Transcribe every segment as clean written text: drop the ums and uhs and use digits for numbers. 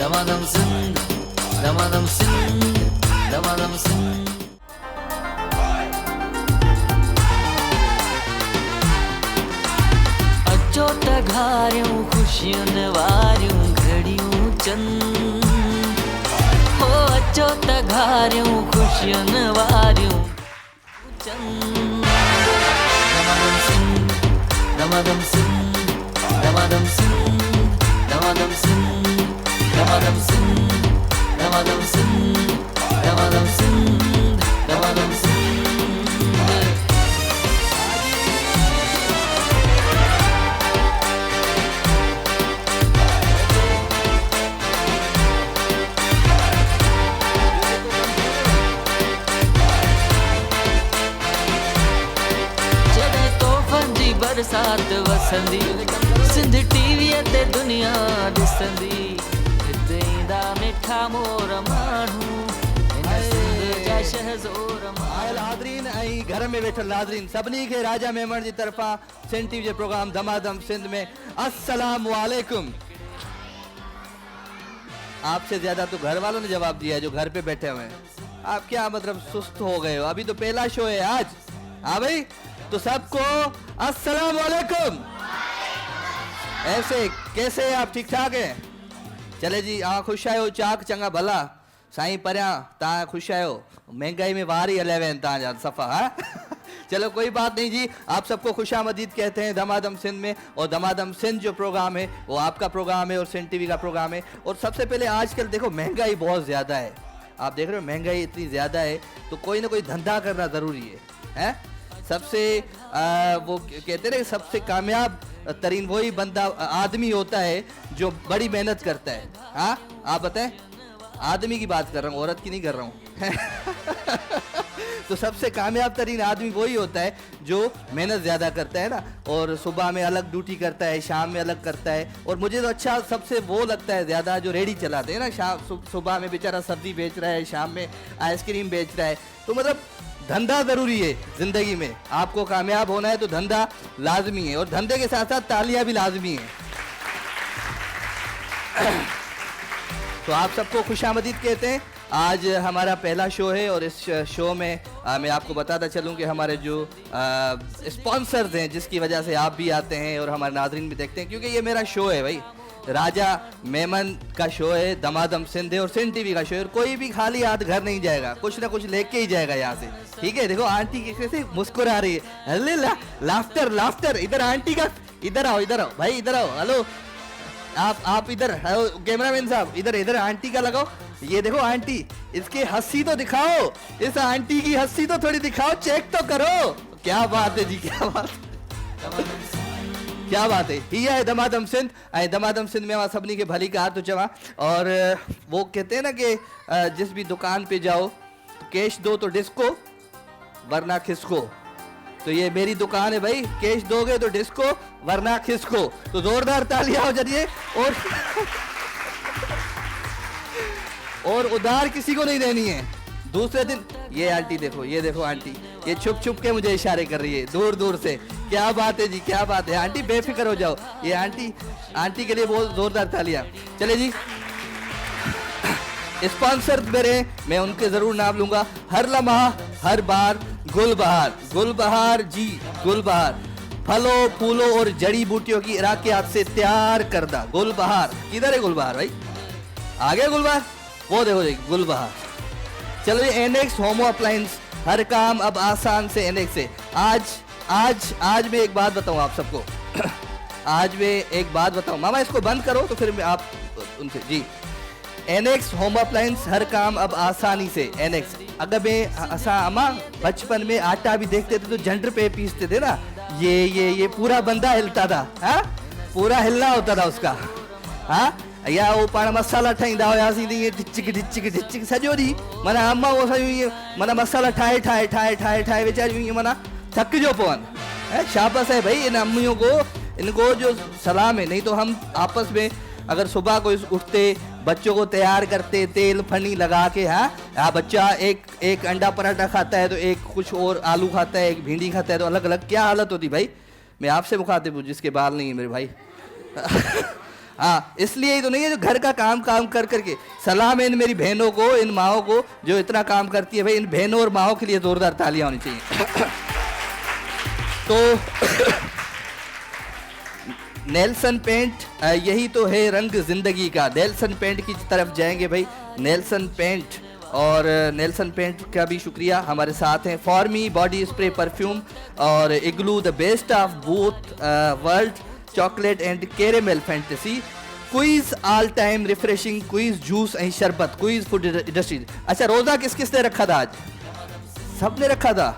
दमादम सिंध, दमादम सिंध, दमादम सिंध। अचो त घारियूं ख़ुशियुनि वारियूं घड़ियूं चंद, हो अचो त घारियूं ख़ुशियुनि वारियूं चंद। दमादम सिंध, दमादम सिंध, दमादम सिंध, दमादम सिंध, दमादम सिंध, दमादम सिंध, दमादम सिंध, दमादम सिंध। बरसात वसंदी, सिंध टीवीअ ते दुनिया ॾिसंदी, हिते ईंदा मिठा मोर माण्हू, हिन सिंध जा शहज़ोर आयल हाज़रीन ऐं घर में वेठल नाज़रीन सभिनी खे राजा मेमण जी तरफ़ां सिंध टीवी जे प्रोग्राम दमादम सिंध में अस्सलाम वालेकुम। आपसे ज्यादा तो घर वालों ने जवाब दिया है जो घर पे बैठे हुए हैं। आप क्या मतलब सुस्त हो गए हो? अभी तो पहला शो है आज। हाँ भाई, तो सबको अस्सलाम वालेकुम। ऐसे कैसे हैं आप? ठीक ठाक है? चले जी, हाँ खुश आयो, चाक चंगा भला साईं परियां तव्हां खुश आयो, महंगाई में वारी हले वेन तव्हांजा सफ़ा। हाँ चलो कोई बात नहीं जी, आप सबको खुशामदीद कहते हैं दमादम सिंध में। और दमादम सिंध जो प्रोग्राम है वो आपका प्रोग्राम है और सिंध टीवी का प्रोग्राम है। और सबसे पहले आजकल देखो महंगाई बहुत ज़्यादा है, आप देख रहे हो महंगाई इतनी ज़्यादा है तो कोई ना कोई धंधा करना ज़रूरी है? सबसे वो कहते हैं सबसे कामयाब तरीन वही बंदा आदमी होता है जो बड़ी मेहनत करता है। हाँ आप बताएं, आदमी की बात कर रहा हूँ, औरत की नहीं कर रहा हूँ। तो सबसे कामयाब तरीन आदमी वही होता है जो मेहनत ज़्यादा करता है ना, और सुबह में अलग ड्यूटी करता है, शाम में अलग करता है। और मुझे तो अच्छा सबसे वो लगता है ज़्यादा जो रेडी चलाते हैं ना, शाम सुबह में बेचारा सब्जी बेच रहा है, शाम में आइसक्रीम बेच रहा है। तो मतलब धंधा ज़रूरी है ज़िंदगी में, आपको कामयाब होना है तो धंधा लाजमी है, और धंधे के साथ साथ तालियां भी लाजमी है। तो आप सबको खुशामदीद कहते हैं। आज हमारा पहला शो है और इस शो में मैं आपको बताता चलूं कि हमारे जो स्पॉन्सर्स हैं जिसकी वजह से आप भी आते हैं और हमारे नाज़रीन भी देखते हैं, क्योंकि ये मेरा शो है भाई, राजा मेमन का शो है, दमादम सिंध है और सिंध टीवी का शो है। और कोई भी खाली हाथ घर नहीं जाएगा, कुछ ना कुछ लेके ही जाएगा यहाँ से। ठीक है, देखो आंटी कैसे मुस्कुरा रही है, हले लाफ्टर लाफ्टर। इधर आंटी का, इधर आओ भाई, इधर आओ। हेलो आप इधर, कैमरामैन साहब इधर इधर आंटी का लगाओ। ये देखो आंटी, इसकी हंसी तो दिखाओ, इस आंटी की हंसी तो थोड़ी दिखाओ, चेक तो करो। क्या बात है जी, क्या बात है। ये है दमादम सिंध। दमादम सिंध में सभी के भली का हाथ चवा। और वो कहते हैं ना कि जिस भी दुकान पे जाओ कैश दो तो डिस्को वरना खिसको। तो ये मेरी दुकान है भाई, कैश दोगे तो डिस्को वरना खिसको। तो जोरदार तालियां हो जाइए। और उधार किसी को नहीं देनी है। दूसरे दिन ये आंटी देखो, ये देखो आंटी, ये छुप छुप के मुझे इशारे कर रही है दूर दूर से। क्या बात है जी, क्या बात है आंटी, बेफिक्र हो जाओ। ये आंटी के लिए बहुत जोरदार तालियां। चले जी, स्पॉन्सर मेरे, मैं उनके जरूर नाम लूंगा। हर लम्हा हर बार गुलबहार, गुलबहार जी, गुलबहार फलों फूलों और जड़ी बूटियों की इराकियात से तैयार करदा गुलबहार। किधर है गुलबहार भाई? आ गया गुलबहार, वो देखो जी गुलबहार। चलो ये एनेक्स होमो अप्लायंस, हर काम अब आसान से एनेक्स से। आज मैं एक बात बताऊं आप सबको। आज मैं एक बात बताऊं, मामा इसको बंद करो तो फिर मैं आप उनसे जी। एनेक्स होम अप्लायंस, हर काम अब आसानी से एनेक्स। अगर मैं अमा बचपन में आटा भी देखते थे तो झंड पे पीसते थे ना, ये पूरा बंदा हिलता था। हाँ पूरा हिलना होता था उसका। हाँ या वो पाण मसाला ठाहींदा हुआसीं तीअं ढिचिक ढिचिक ढिचिक सॼो ॾींहुं माना अम्मा वो सॼो ईअं माना मसाला ठाहे वेचारियूं ईअं माना थकिजो पवन। शाबाश है भाई इन अम्मियों को, इनको जो सलाम है। नहीं तो हम आपस में अगर सुबह को उठते बच्चों को तैयार करते तेल फनी लगा के, हाँ बच्चा एक अंडा पराठा खाता है तो एक कुछ और आलू खाता है, एक भिंडी खाता है, तो अलग अलग क्या हालत होती भाई। मैं आपसे मुखातिब हूँ जिसके बाल नहीं है मेरे भाई। हाँ, इसलिए ही तो नहीं है जो घर का काम काम कर करके। सलाम है इन मेरी बहनों को, इन माओं को जो इतना काम करती है। भाई इन बहनों और माओं के लिए जोरदार तालियां होनी चाहिए। तो नेल्सन पेंट, यही तो है रंग जिंदगी का। नेल्सन पेंट की तरफ जाएंगे भाई, नेल्सन पेंट। और नेल्सन पेंट का भी शुक्रिया, हमारे साथ हैं फॉर्मी बॉडी स्प्रे परफ्यूम और Igloo the best of both world, chocolate and caramel fantasy, Quiz all time refreshing Quiz juice and sharbat, Quiz food industries. अच्छा, रोजा किस किस ने रखा था आज? सब ने रखा था,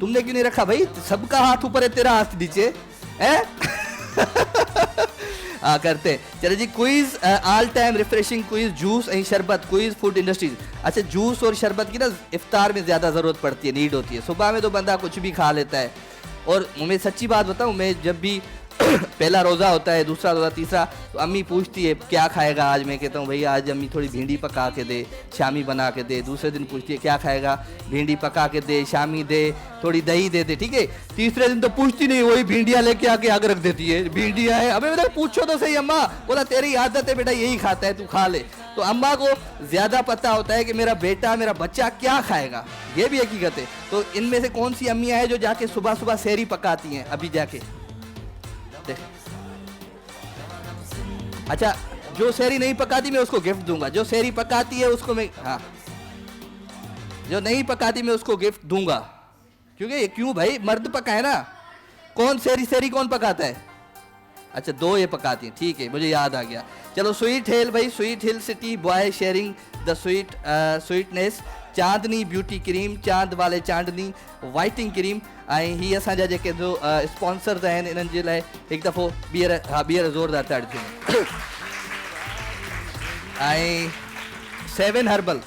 तुमने क्यों नहीं रखा भाई? सबका हाथ ऊपर है, तेरा हाथ नीचे है। हाँ करते हैं, चलो जी। Quiz all time refreshing Quiz juice and sharbat, Quiz food industries. अच्छा, जूस और शरबत की ना इफ्तार में ज्यादा जरूरत पड़ती है, नीड होती है। सुबह में तो बंदा कुछ भी खा लेता है। और मैं सच्ची बात बताऊं, मैं जब भी पहला रोज़ा होता है, दूसरा रोज़ा, तीसरा, तो अम्मी पूछती है क्या खाएगा आज। मैं कहता हूँ भैया आज अम्मी थोड़ी भिंडी पका के दे, शामी बना के दे। दूसरे दिन पूछती है क्या खाएगा, भिंडी पका के दे, शामी दे, थोड़ी दही दे दे, ठीक है। तीसरे दिन तो पूछती नहीं, वही भिंडियाँ लेके आके आगे रख देती है, भिंडियाँ है। अबे बेटा पूछो तो सही अम्मा। बोला तेरी आदत है बेटा, यही खाता है, तू खा ले। तो अम्मा को ज़्यादा पता होता है कि मेरा बेटा, मेरा बच्चा क्या खाएगा, ये भी हकीकत है। तो इनमें से कौन सी अम्मियाँ हैं जो जाके सुबह सुबह सहरी पकाती हैं? अभी जाके अच्छा, जो सहरी नहीं पकाती मैं उसको गिफ्ट दूंगा, जो सहरी पकाती है उसको मैं, हाँ, जो नहीं पकाती मैं उसको गिफ्ट दूंगा। क्योंकि ये क्यों भाई, मर्द पकाए ना। कौन सहरी सहरी कौन पकाता है? अच्छा, दो ये पकाती हैं, ठीक है, मुझे याद आ गया। चलो, स्वीट हिल भाई, sweet hill city boy sharing the sweetness, Chandni beauty cream, चांद वाले चांदनी वाइटिंग क्रीम। ऐं ही असांजा जेके जो स्पॉन्सर्स आहिनि, इन्हनि जे लाइ हिकु दफ़ो ॿीहर, हा ॿीहर ज़ोरदार ताड़ी थियूं। ऐं सेवन हर्बल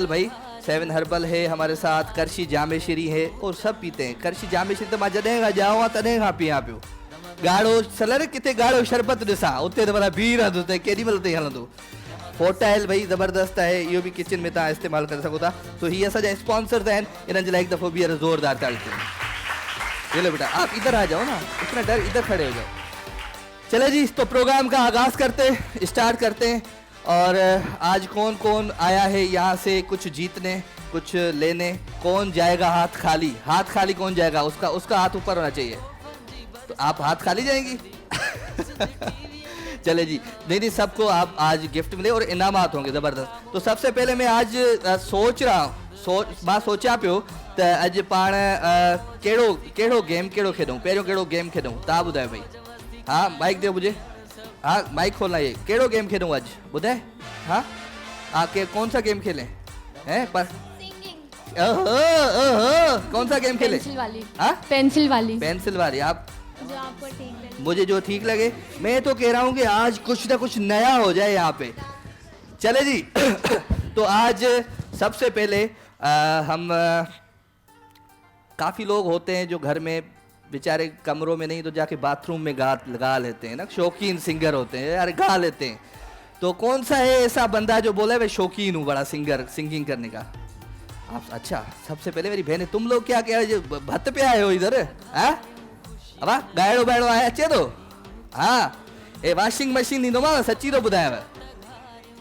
भाई, सेवन हर्बल है हमारे साथ। करशी जामेश्वरी है और सब पीते हैं। करशी जामेश्वरी तो मां जॾहिं खां ॼाओ आहे तॾहिं खां पियां पियो। गाढ़ो सलर किथे गाढ़ो शरबत ॾिसां, उते त भला बीह रहंदो, त केॾी महिल ताईं हलंदो। फोटाइल भाई ज़बरदस्त है, इहो भी किचन में तव्हां इस्तेमालु करे सघो था। तो ही असांजा स्पॉन्सर्स आहिनि, इन्हनि जे लाइ हिकु दफ़ो ॿीहर ज़ोरदार ताड़ी थियूं। चलो बेटा आप इधर आ जाओ ना, इतना डर, इधर खड़े हो जाओ। चले जी, तो प्रोग्राम का आगाज़ स्टार्ट करते हैं। और आज कौन कौन आया है यहाँ से कुछ जीतने, कुछ लेने? कौन जाएगा हाथ खाली? हाथ खाली कौन जाएगा? उसका हाथ ऊपर होना चाहिए। तो आप हाथ खाली जाएंगी? चले जी, नहीं सबको आप आज गिफ्ट मिले और इनामात होंगे ज़बरदस्त। तो सबसे पहले मैं आज सोच रहा हूँ, मां सोचा पियो त अॼु पाण कहिड़ो गेम खेॾूं, पहिरियों कहिड़ो गेम खेॾूं, तव्हां ॿुधायो भाई। हाँ माइक दो मुझे, हाँ माइक खोलना। ये कहिड़ो गेम खेॾूं आज, ॿुधाए? हाँ के कौन सा गेम खेलें हैं? पर कौन सा गेम खेलें? पेंसिल वाली। आप जो आपको ठीक लगे। मुझे जो ठीक लगे। मैं तो कह रहा हूँ कि आज कुछ ना कुछ नया हो जाए यहाँ पे। चले जी। तो आज सबसे पहले हम काफ़ी लोग होते हैं जो घर में बेचारे कमरों में नहीं तो जाके बाथरूम में गा लेते हैं ना, शौकीन सिंगर होते हैं यार, गा लेते हैं। तो कौन सा है ऐसा बंदा जो बोला मैं शौकीन हूँ बड़ा सिंगिंग करने का? आप? अच्छा, सबसे पहले मेरी बहन, तुम लोग क्या भत्त पे आए हो इधर? अब गायड़ो बायड़ो आए अचे तो? हाँ, ए वॉशिंग मशीन ॾींदो मां, सच्ची तो ॿुधायांव।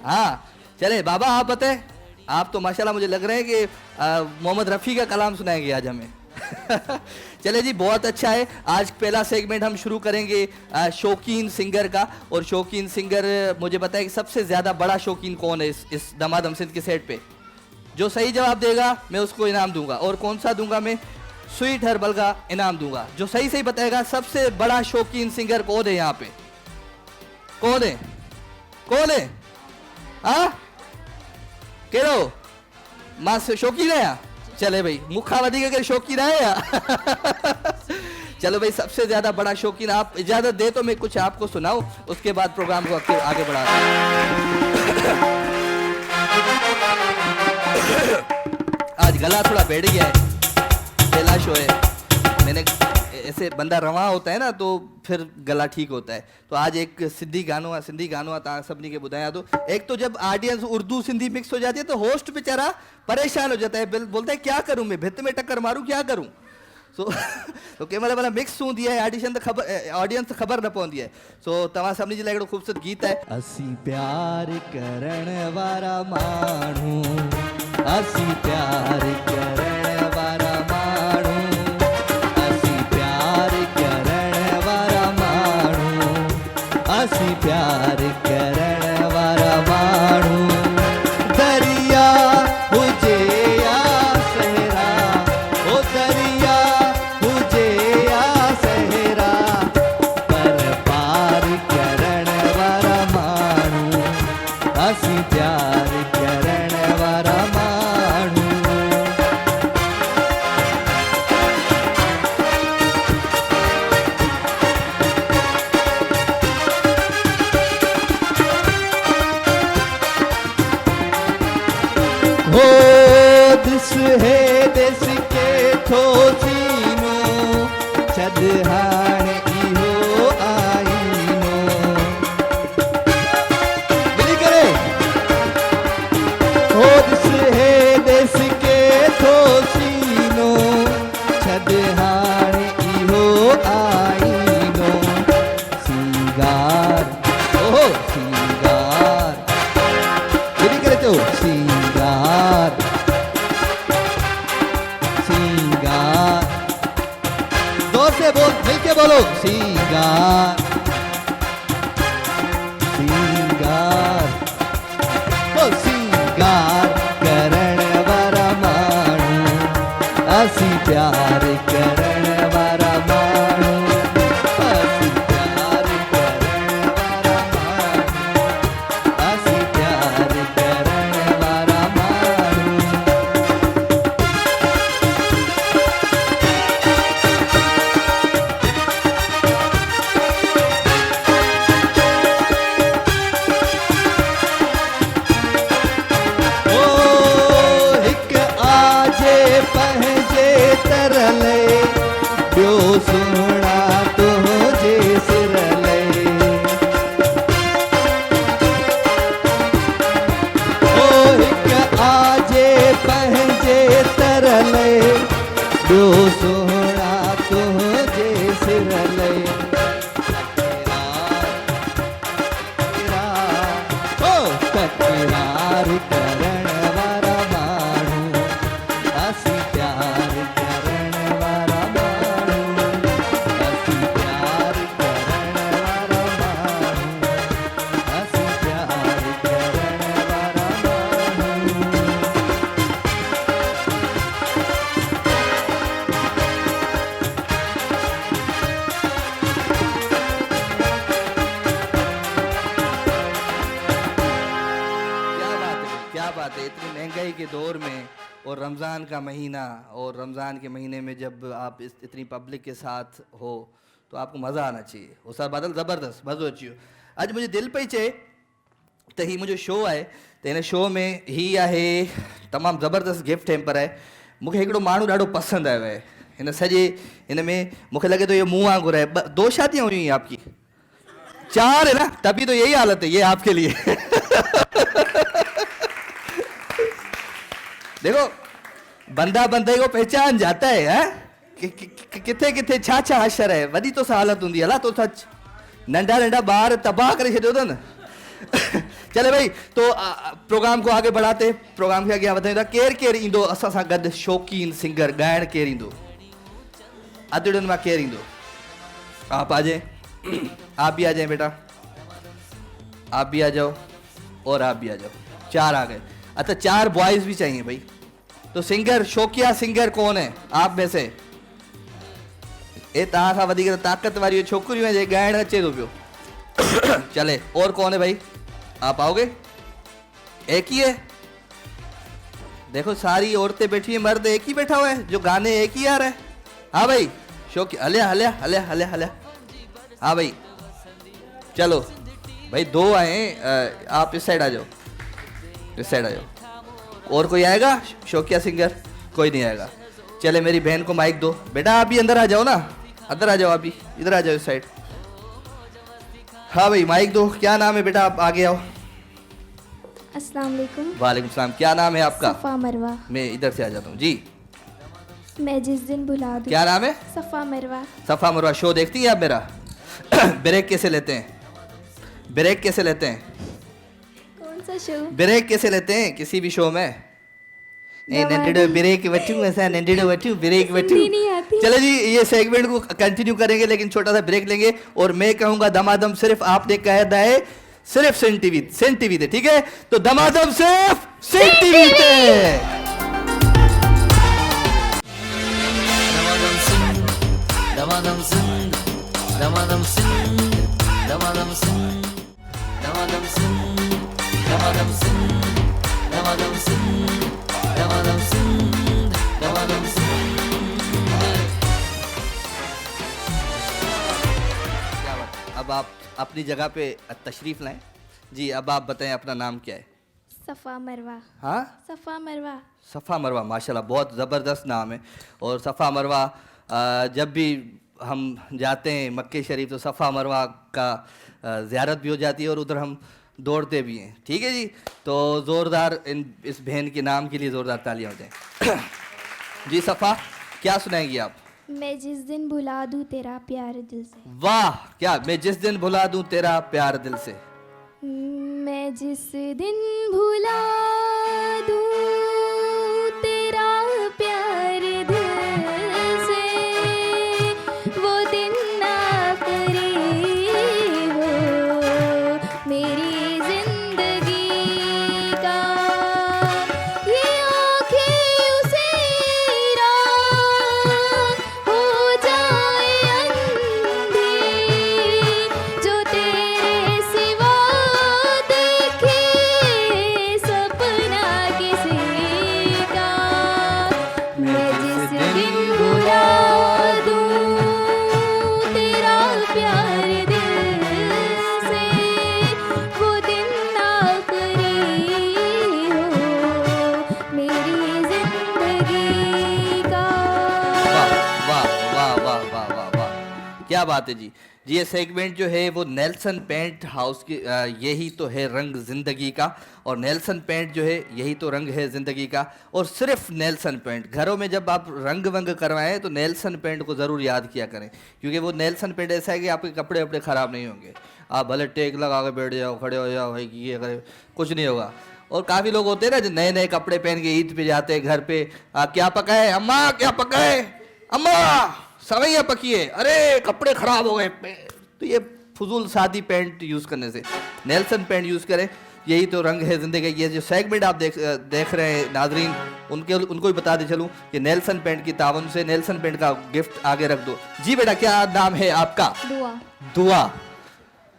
हाँ चले बाबा, आप बताए, आप तो माशाल्लाह मुझे लग रहे हैं कि मोहम्मद रफ़ी का कलाम सुनाएंगे आज हमें। चले जी, बहुत अच्छा है। आज पहला सेगमेंट हम शुरू करेंगे शौकीन सिंगर का। और शौकीन सिंगर मुझे पता है कि सबसे ज़्यादा बड़ा शौकीन कौन है इस दमादम सिंध के सेट पे। जो सही जवाब देगा मैं उसको इनाम दूंगा। और कौन सा दूंगा मैं? स्वीट हर्बल का इनाम दूंगा। जो सही बताएगा सबसे बड़ा शौकीन सिंगर कौन है यहाँ पे? कौन है? हाँ कहो मां शौकीन है? चले भाई, मुखा वधिक के शौकीन है। चलो भाई, सबसे ज्यादा बड़ा शौकीन, आप इजाजत दे तो मैं कुछ आपको सुनाऊं, उसके बाद प्रोग्राम को आगे बढ़ा। आज गला थोड़ा बैठ गया है, पहला शो है। मैंने ऐसे बंदा रवा होता है ना तो फिर गला ठीक होता है। तो आज एक सिंधी गानो तव्हां सभिनी खे ॿुधायां थो। एक तो जब ऑडियंस उर्दू सिंधी मिक्स हो जाती है तो होस्ट बेचारा परेशान हो जाता है, बोलता है क्या करूं मैं, भित्त में टक्कर मारूं, क्या करूं? सो तो कंहिं महिल मिक्स हूंदी आहे ऑडिशन त ख़बर ऑडियंस त ख़बर न पवंदी आहे सो तव्हां सभिनी जे लाइ हिकिड़ो ख़ूबसूरत गीत आहे असीं प्यार करण वारा माण्हू असीं प्यार करण वारा माण्हू असीं प्यार करण वारा माण्हू असीं प्यार करण वारा माण्हू दरिया हुजे या सहरा ओ दरिया हुजे या सहरा पर पार करण वारा माण्हू असीं प्यार करण वारा माण्हू हो दिस है दिस के थो सीनो छद हाणे इहो आईनो मिली करे हो दिस है दिस के थो सीनो छद हाणे इहो आईनो सिंगार ओहो सिंगार मिली करे तो सिंगार सिंगार जोर से बोल मिलके बोलो सिंगार सिंगार ओ सिंगार करण वारा माण्हू असीं प्यार करण वारा माण्हू असीं प्यार करण वारा माण्हू असीं प्यार करण वारा माण्हू ओ हिक आजे पंहिंजे तरले ॿियो सुहिणा तुंहिंजे सिरले ओ हिक आजे पंहिंजे तरले ॿियो सुहिणा तुंहिंजे सिरले तकरार करण वारा माण्हू असीं प्यार करण वारा माण्हू असीं प्यार करण वारा माण्हू असीं प्यार करण वारा माण्हू क्या बात है इतनी महंगाई के दौर में और रमज़ान का महीना और रमज़ान के महीने में जब आप इतनी पब्लिक के साथ हो तो आपको मज़ा आना चाहिए वो सर बादल ज़बरदस्त मज़ो अची वियो अॼु मुंहिंजी दिलि पई चए त हीउ मुंहिंजो शो आहे त हिन शो में हीउ आहे तमामु ज़बरदस्त गिफ्ट हैम्पर आहे मूंखे हिकिड़ो माण्हू ॾाढो पसंदि आयो आहे हिन सॼे हिन में मूंखे लॻे थो इहो मूं वांगुरु आहे दो शादियाँ हुई आपकी चार है ना तभी तो यही हालत है ये आपके लिए देखो बंदा बंदे को पहचान जाता है किथे किथे छा छा अशर है वॾी तो सा हालत हूंदी अला तो सच नंढा नंढा ॿार तबाह करे छॾियो अथनि चले भाई तो प्रोग्राम को आगे बढ़ाते प्रोग्राम के अॻियां वधायूं था केरु केरु ईंदो असां सां गॾु शौक़ीन सिंगर ॻाइण केरु ईंदो अधड़ियुनि मां केरु ईंदो आप आ जाए आप भी आ जाए बेटा आप भी आ जाओ और आप भी आ जाओ चार आ गए अच्छा चार बॉयज भी चाहिए भाई तो सिंगर शौकिया सिंगर कौन है आप में से ए तव्हां खां वधीक ताकत वारी छोकिरियूं आहिनि जे ॻाइण अचे थो पियो चले और कौन है भाई आप आओगे एक ही है देखो सारी औरतें बैठी है मर्द एक ही बैठा हुआ है जो गाने एक ही आ रहा है हाँ भाई शौकिया हले हले हले हले हले हाँ भाई चलो भाई दो आए आप इस साइड आ जाओ इस साइड आ जाओ और कोई आएगा शौकिया सिंगर कोई नहीं आएगा चले मेरी बहन को माइक दो बेटा आप भी अंदर आ जाओ ना अंदर आ जाओ आप भी इधर आ जाओ इस साइड हाँ भाई माइक दो क्या नाम है बेटा आप आगे आओ अस्सलाम वालेकुम। वालेकुम सलाम क्या नाम है आपका सफ़ा मरवा। मैं इधर से आ जाता हूँ जी मैं जिस दिन भुला दूं। क्या नाम है? सफ़ा मरवा। सफा मरवा। शो देखती है आप मेरा? ब्रेक कैसे लेते हैं? ब्रेक कैसे लेते हैं? कौन सा शो? ब्रेक कैसे लेते हैं किसी भी शो में? ब्रेक बटू ऐसा बटू ब्रेक बटू। हिंदी नहीं आती। चलो जी, ये सेगमेंट को कंटिन्यू करेंगे लेकिन छोटा सा ब्रेक लेंगे और मैं कहूंगा दमादम सिर्फ आपने कहा है सिर्फ सेंट टीवी थे, ठीक है? तो दमादम सिर्फ सेंट टीवी थे। दमादम सिंह दमादम सिंह दमादम सिंह दमादम सिंह दमादम सिंह दमादम सिंह दमादम सिंह दमादम सिंह दमादम सिंह। क्या बात। अब आप अपनी जगह पे तशरीफ लाएं जी। अब आप बताएं अपना नाम क्या है? सफ़ा मरवा। हाँ, सफ़ा मरवा। सफ़ा मरवा, माशाल्लाह बहुत ज़बरदस्त नाम है। और सफ़ा मरवा जब भी हम जाते हैं मक्के शरीफ तो सफ़ा मरवा का ज़ियारत भी हो जाती है और उधर हम दौड़ते भी हैं, ठीक है जी? तो ज़ोरदार इस बहन के नाम के लिए ज़ोरदार तालियां हो जाए। जी सफ़ा, क्या सुनाएंगी आप? मैं जिस दिन भुला दूं तेरा प्यार दिल से। वाह, क्या? मैं जिस दिन भुला दूं तेरा प्यार दिल से। मैं जिस दिन भुला दूं तेरा प्यार दिल से, वो दिन ना करीब हो मेरी जिंदगी का। ये आँखें उसे रात हो जाए अंधी, जो तेरे सिवा देखे सपना किसी का। मैं जिस दिन भुला दूं तेरा प्यार दिल से, वो दिन ना करीब हो मेरी जिंदगी का। वाह वाह वाह वाह वाह वाह वाह, क्या बात है जी। जी ये सेगमेंट जो है वो नेल्सन पेंट हाउस की यही तो है रंग ज़िंदगी का। और नेल्सन पेंट जो है यही तो रंग है ज़िंदगी का। और सिर्फ नेल्सन पेंट। घरों में जब आप रंग वंग करवाएं तो नेल्सन पेंट को ज़रूर याद किया करें, क्योंकि वो नेल्सन पेंट ऐसा है कि आपके कपड़े वपड़े ख़राब नहीं होंगे। आप भले टेक लगा के बैठ जाओ, खड़े हो जाओ, भाई ये करे, कुछ नहीं होगा। और काफ़ी लोग होते हैं ना जो नए नए कपड़े पहन के ईद पे जाते हैं घर पे, क्या पका है अम्मा, क्या पका है अम्मा, सवैया पकी है, अरे कपड़े खराब हो गए। तो ये फजूल सादी पैंट यूज़ करने से नेल्सन पैंट यूज़ करें, यही तो रंग है ज़िंदगी। ये जो सेगमेंट आप देख रहे हैं नाजरीन, उनको भी बता दे चलूँ कि नेल्सन पैंट की तावन से नेल्सन पैंट का गिफ्ट आगे रख दो। जी बेटा, क्या नाम है आपका? दुआ। दुआ।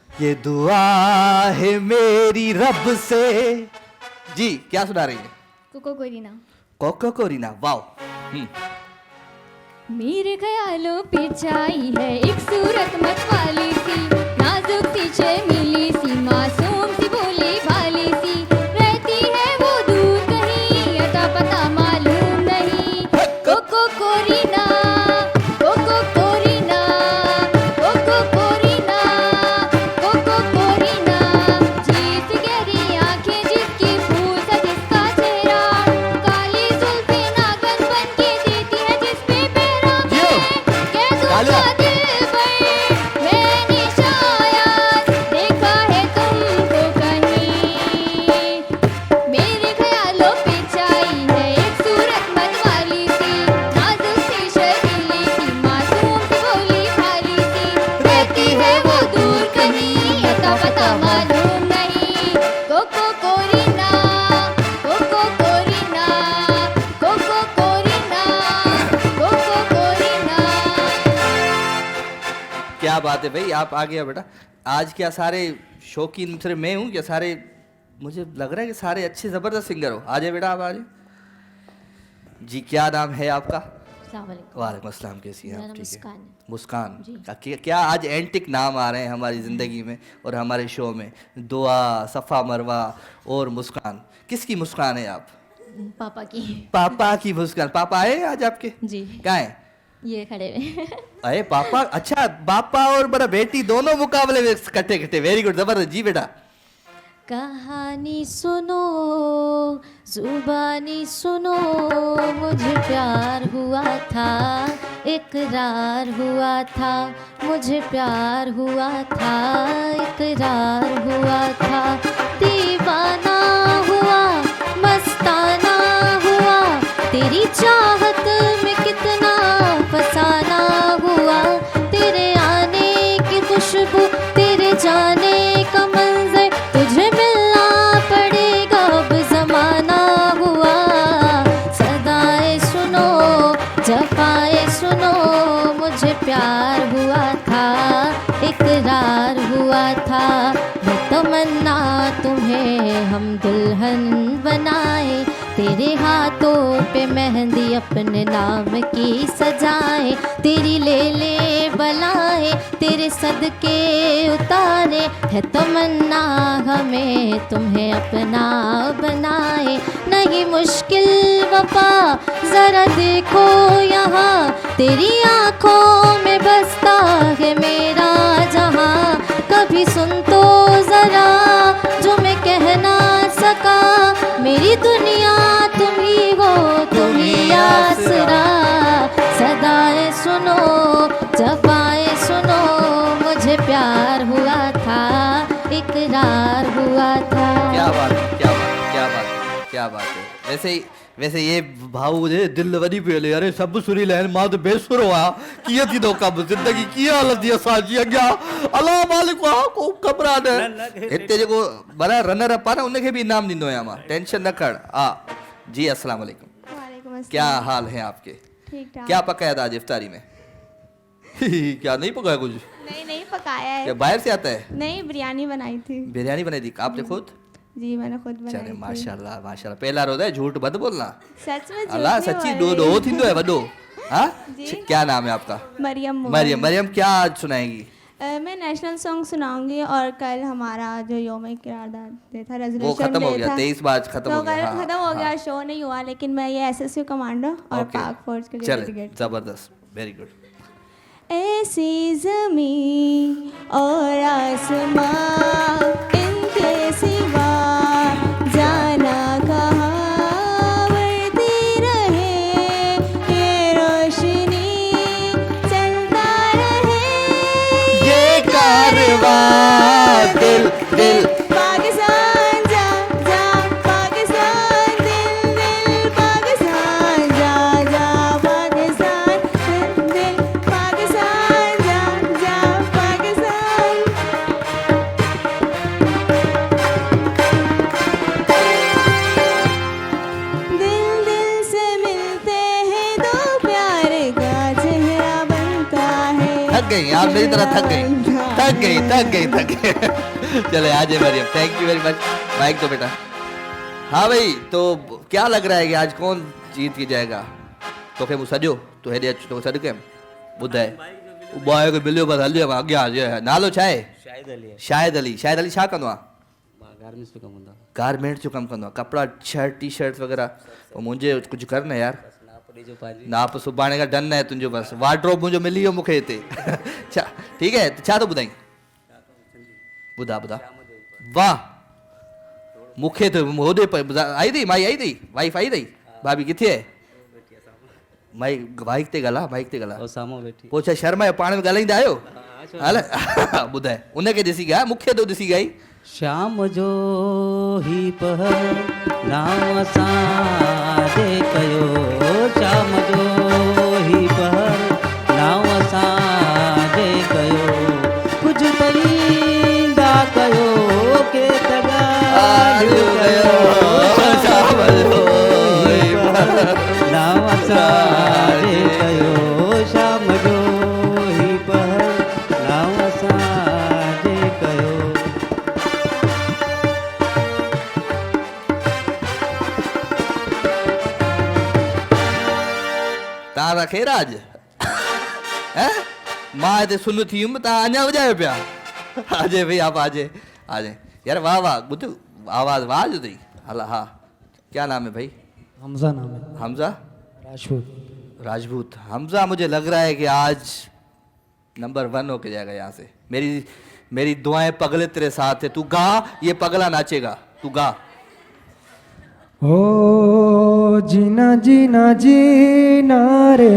ये दुआ है मेरी रब से। जी क्या सुना रही है? कोको कोरिना। कोको कोरिना, वाओ। मेरे ख्यालों पे छाई है एक सूरत मतवाली सी, नाजुक सी शर्मीली सी, मासूम सी भोली भाली सी, रहती है वो दूर कहीं, अता पता मालूम नहीं। कोको कोरिना, कोको कोरिना, कोको कोरिना, कोको कोरिना। जीत गहरी आंखें जिसकी फूल सा जिसका चेहरा, काली जुल्फे नागन बन के देती है जिस पे पैरा। तालियां। दिल पर मैंने शायद देखा है तुमको कहीं, मेरे ख्यालों पे छाई है एक सूरत मतवाली सी, नाजुक सी शर्मीली सी, मासूम सी भोली भाली सी, रहती है वो दूर कहीं, अता पता मालूम नहीं। कोको कोरिना, कोको कोरिना, कोको कोरिना, कोको कोरिना। क्या बात है भाई, आप आ गया बेटा। आज क्या सारे शौकीन सिर्फ मैं हूँ क्या? सारे मुझे लग रहा है कि सारे अच्छे ज़बरदस्त सिंगर हो। आ जाए बेटा, आप आ जाए। जी क्या नाम है आपका? वालेकुम अस्सलाम, कैसी हैं मेरा आप? नाम ठीक है, मुस्कान है। मुस्कान। जी। क्या आज एंटिक नाम आ रहे हैं हमारी ज़िंदगी में और हमारे शो में? दुआ, सफ़ा मरवा और मुस्कान। किसकी मुस्कान है आप? पापा की। पापा की मुस्कान। पापा आए आज आपके? जी। कहाँ है? ये खड़े हुए। अरे पापा, अच्छा पापा और बड़ा बेटी दोनों मुकाबले में कट्टे कट्टे, वेरी गुड, जबरदस्त। जी बेटा, कहानी सुनो जुबानी सुनो, मुझे प्यार हुआ था, इकरार हुआ था, मुझे प्यार हुआ था, इकरार हुआ था, दीवाना हुआ मस्ताना हुआ, तेरी चाहत में कितना फसाना हुआ, तेरे आने की खुशबू, तेरे जाने का मंजर, तुझे मिलना पड़ेगा अब जमाना हुआ, सदाएं सुनो जफाएं सुनो, मुझे प्यार हुआ था, इकरार हुआ था, मैं तमन्ना तुम्हें हम दुल्हन बनाए, तेरे हाथों पे मेहंदी अपने नाम की सजाए, तेरी ले ले बलाए, तेरे सदके उतारे, है तमन्ना हमें तुम्हें अपना बनाए, नहीं मुश्किल वफा जरा देखो यहाँ, तेरी आँखों में बसता है मेरा जहाँ, कभी सुन तो जरा जो मैं कह ना सका, मेरी दुनिया तुम ही हो, तुम ही आसरा, सदाएं सुनो जफाएं सुनो, मुझे प्यार हुआ था, इकरार हुआ था। क्या बात है, क्या बात है, क्या बात है, क्या बात है। वैसे ये भाऊ जे दिल वरी पियो अरे सब सुरी लहन मां तो बेसुर हुआ किए थी दो कब जिंदगी की हालत दिया साजी अग्या अल्लाह मालिक को घबरा न इते जेको बरा रनर अप ना उनके भी इनाम दिंदो है मां टेंशन न कर आ जी अस्सलाम वालेकुम। वालेकुम अस्सलाम। क्या हाल है आपके? ठीक ठाक। क्या पकाया था आज इफ्तारी में? क्या नहीं पकाया कुछ? नहीं पकाया है। क्या बाहर से आता है? नहीं, बिरयानी बनाई थी। बिरयानी बनाई थी आपने खुद? जी मैंने खुद बनाई चले थी। माशाल्लाह माशाल्लाह पहला रोज़ है झूठ मत बोलना सच में झूठ अल्लाह नहीं सच्ची बोल दो रही। थींदो है वडो हाँ जी। क्या नाम है आपका? मरियम मोहन। मरियम मरियम क्या आज सुनाएगी? मैं नेशनल सॉन्ग सुनाऊंगी और कल हमारा जो योम किरारदाद डे था वो रेजोल्यूशन खत्म हो डे गया था 23 मार्च खत्म तो हो गया कल हाँ, खत्म हो गया हाँ, शो नहीं हुआ लेकिन मैं ये एसएसयू कमांडो और ओके। पाक फोर्स के लिए चले डेडिकेट जबरदस्त वेरी गुड। ऐसी ज़मीं और आसमां इनके सिवा जाना कहाँ बढ़ती रहे ये रोशनी चलता रहे ये कारवां दिल दिल पाकिस्तान जा जा पाकिस्तान दिल दिल पाकिस्तान जा जा पाकिस्तान दिल दिल पाकिस्तान जा जा पाकिस्तान। दिल दिल से मिलते हैं दो प्यार का चेहरा बनता है। थक गई आप मेरी तरह थक गई चले आ जाए Mariam thank you very much mike दो बेटा। हाँ भाई तो क्या लग रहा है कि आज कौन जीत के जाएगा? तो के सॼो तो हेॾे अच तो सॾु कयमि ॿुधाए उबाए को मिलियो बसि हलियो अॻियां अॼु नालो छा आहे? शाहिद अली। शाहिद अली छा कंदो आहे? गारमेंट्स जो कमु कंदो आहे कपिड़ा शर्ट टी शर्ट्स वग़ैरह पोइ मुंहिंजे कुझु कर न यार नाप सुभाणे खां डन आहे तुंहिंजो बसि वार्डरोब मुंहिंजो मिली वियो मूंखे हिते छा ठीकु आहे छा थो ॿुधाई ॿुधा ॿुधा वाह मूंखे त होॾे आई अथई माई आई अथई वाइफ आई अथई भाभी किथे आहे? माई बाइक ते ॻाल्हा पोइ छा शर्म आहे पाण में ॻाल्हाईंदा आहियो? हल ॿुधाए उनखे ॾिसी ॻाल्हि मूंखे थो ॾिसी ॻाई शाम जो ही पहर नाम सां दे कयो शाम जो ही पहर नाम सां दे कयो कुझु परींदा कयो के तगारियूं कयो शाम जो ही पहर नाम सां दे कयो शाम जो ही पहर नाम सां दे कयो। तव्हां था ख़ैर आज हैं मां हिते सुन थी हुयमि तव्हां अञा वॼायो पिया आजे भाई आप आजे आजे यार वाह वाह ॿुध आवाज़ वाह जो अथई हला हाँ क्या नाम है भाई? हमजा नाम है। हमजा राजपूत। राजपूत हमजा मुझे लग रहा है कि आज नंबर 1 होके जाएगा यहाँ से मेरी दुआएं पगले तेरे साथ है। तू गा, ये पगला नाचेगा, तू गा। ओ जीना जीना जीना रे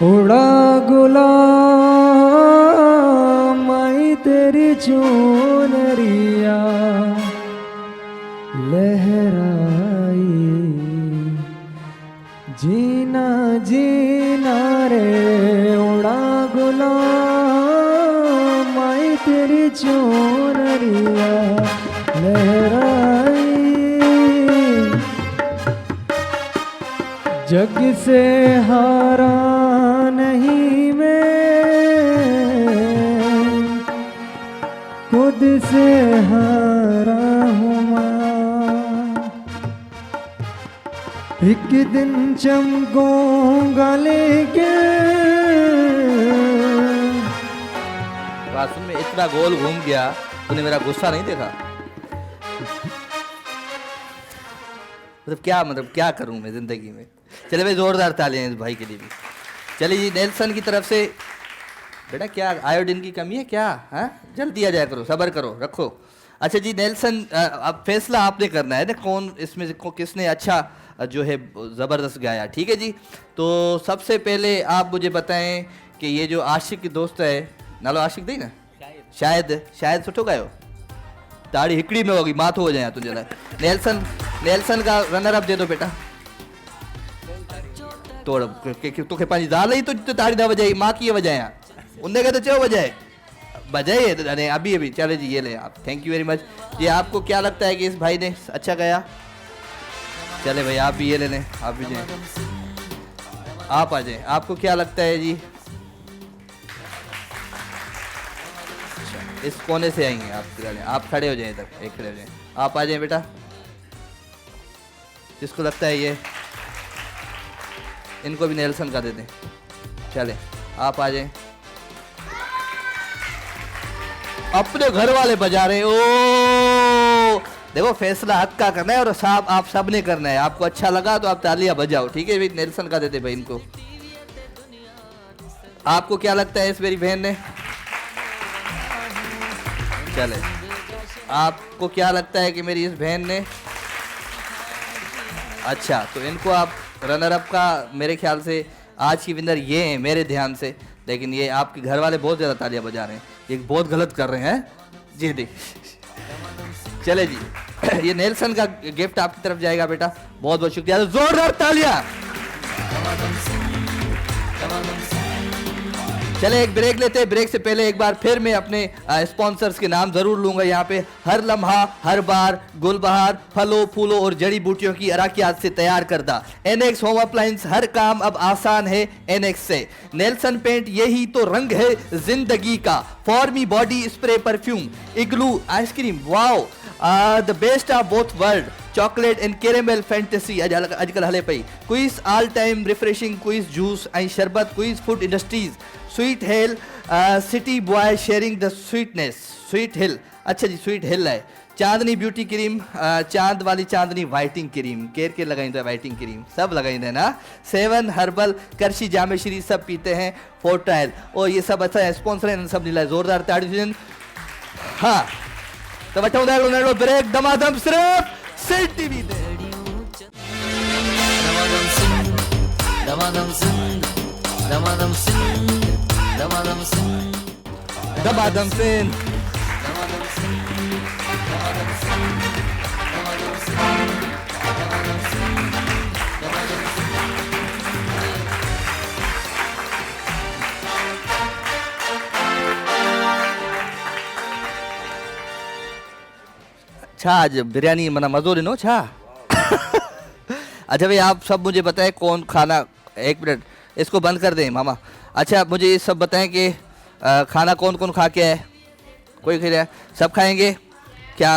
उड़ा गुलाम आई तेरी चुनरिया लहराई जीना जीना रे उड़ा गुलाम आई तेरी चुनरिया लहराई जग से हारा नहीं मैं खुद से हारा हूँ माँ एक दिन चमकूंगा लेके बाथरूम में इतना गोल घूम गया, तूने मेरा गुस्सा नहीं देखा? मतलब क्या करूं मैं जिंदगी में। चले भाई जोरदार तालियां इस भाई के लिए भी। चलिए जी, नेल्सन की तरफ से। बेटा क्या आयोडीन की कमी है क्या? हाँ, जल्दी आ जाया करो, सब्र करो, रखो। अच्छा जी नेल्सन, अब फैसला आपने करना है ना, कौन इसमें से किसने अच्छा जो है ज़बरदस्त गाया, ठीक है जी। तो सबसे पहले आप मुझे बताएं कि ये जो आशिक की दोस्त है, नालो आशिक दी ना, शायद सुठो गायो, ताड़ी हिकड़ी में होगी, माथो हो जाए तुझे। नेल्सन का रनर अप दे दो बेटा। तोड़ तोखे पांच ज़ाल ही तो ताड़ी ना बजाई, माँ की बजाया, उनने कहा तो चो बजाए अरे अभी चले जी, ये ले आप। Thank you very much. ये आपको क्या लगता है कि इस भाई ने अच्छा गाया? चले भाई आप भी ये ले लें, आप भी जाए, आप आ जाए। आपको क्या लगता है जी? इस कोने से आएंगे आप खड़े हो जाएं इधर, एक खड़े हो जाएं, आप आ जाएं बेटा। जिसको लगता है ये, इनको भी नेल्सन का दे दें। चले आप आ जाएं। अपने घर वाले बजा रहे। ओ देखो, फैसला हक का करना है और साहब आप सब ने करना है। आपको अच्छा लगा तो आप तालियां बजाओ, ठीक है भाई। नेल्सन का देते भाई इनको। आपको क्या लगता है इस मेरी बहन ने? चले, आपको क्या लगता है कि मेरी इस बहन ने? अच्छा, तो इनको आप रनर अप का, मेरे ख्याल से आज की विनर ये हैं मेरे ध्यान से। लेकिन ये आपके घर वाले बहुत ज़्यादा तालियां बजा रहे हैं, ये बहुत गलत कर रहे हैं जी। देख चले जी, ये नेल्सन का गिफ्ट आपकी तरफ जाएगा बेटा। बहुत बहुत शुक्रिया, जोरदार तालियां। चले एक ब्रेक लेते हैं। ब्रेक से पहले एक बार फिर मैं अपने स्पॉन्सर्स के नाम जरूर लूंगा। यहाँ पे हर लम्हा हर बार गुलबहार फलों फूलों और जड़ी बूटियों की अराकियात से तैयार करदा एनेक्स होम अप्लायंस, हर काम अब आसान है एनेक्स से। नेल्सन पेंट, यही तो रंग है जिंदगी का। फॉर्मी body spray perfume, Igloo ice cream, wow the best of both world, chocolate and caramel fantasy अजकल हले पई। Quiz all time refreshing Quiz juice and sharbat. Quiz food industries, sweet hill city boy sharing the sweetness. Sweet hill, अच्छा जी sweet हिल है। चांदनी beauty cream, चांद वाली चांदनी वाइटिंग cream, केर के लगाई वाइटिंग क्रीम सब लगाई ना। 7 हर्बल, करशी जामेश्री सब पीते हैं। फोर्टाइल और ये सब अच्छा स्पॉन्सर है, सब नीला जोरदार ताड़ी। हाँ तो वठो ब्रेक, दमादम सिर्फ सिटी टीवी दे। दमादम सिंह, दमादम सिंह, दमादम सिंह, दमादम सिंह। दमादम सिंह, दमादम सिंह, दमादम सिंह, दमादम सिंह, दमादम सिंह। अच्छा आज बिरयानी मना मजो ॾिनो छा? अच्छा भाई आप सब मुझे बताएं कौन खाना, एक मिनट इसको बंद कर दें मामा। अच्छा मुझे ये सब बताएं कि खाना कौन कौन खा के है? कोई खा रहा है? सब खाएंगे क्या?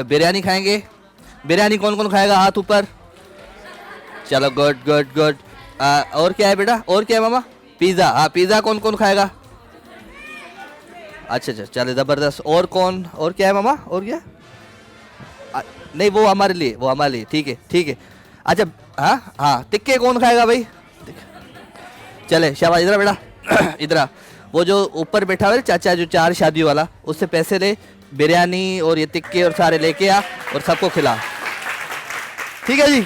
बिरयानी खाएंगे? बिरयानी कौन कौन खाएगा? हाथ ऊपर। चलो गुड गुड गुड। और क्या है बेटा? और क्या है मामा? पिज़्ज़ा। हाँ पिज़्ज़ा कौन कौन खाएगा? अच्छा अच्छा चलो ज़बरदस्त। और कौन? और क्या है मामा? और क्या? नहीं वो हमारे लिए, वो हमारे लिए, ठीक है ठीक है। अच्छा हाँ हाँ टिक्के कौन खाएगा भाई? चले शाबाश, इधर बेटा इधर। वो जो ऊपर बैठा हुआ है चाचा जो 4 शादी वाला, उससे पैसे ले, बिरयानी और ये टिक्के और सारे लेके आ और सबको खिला। ठीक है जी,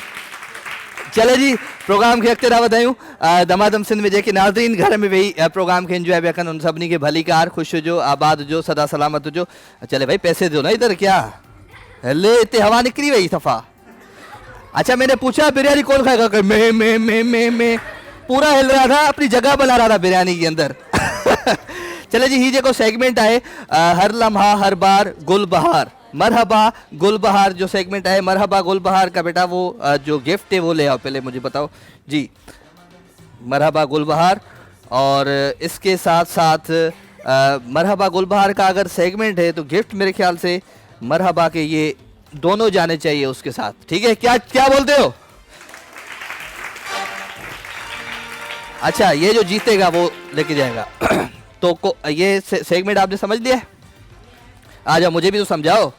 चले जी प्रोग्राम खे अॻिते था वधायूं। दमादम सिंध में जेके नाज़रीन घर में वेही प्रोग्राम खे एंजॉय पिया कनि उन सभिनी खे भली कार, ख़ुशि हुजो, आबाद हुजो, सदा सलामत हुजो। चले भाई पैसे दो ना इधर, क्या हले इतने हवा निकली वही सफ़ा। अच्छा मैंने पूछा बिरयानी कौन खाएगा, मैं पूरा हिल रहा था, अपनी जगह बना रहा था बिरयानी के अंदर। चले जी, ही जो सेगमेंट है हर लम्हा हर बार गुल बहार, मरहबा गुल बहार जो सेगमेंट है, मरहबा गुल बहार का बेटा वो जो गिफ्ट है वो ले आओ, पहले मुझे बताओ जी। मरहबा गुल बहार, और इसके साथ साथ मरहबा गुल बहार का अगर सेगमेंट है तो गिफ्ट मेरे ख्याल से मरहबा के ये दोनों जाने चाहिए उसके साथ। ठीक है, क्या क्या बोलते हो? अच्छा, ये जो जीतेगा वो लेके जाएगा। तो ये सेगमेंट आपने समझ लिया? आ जाओ, मुझे भी तो समझाओ।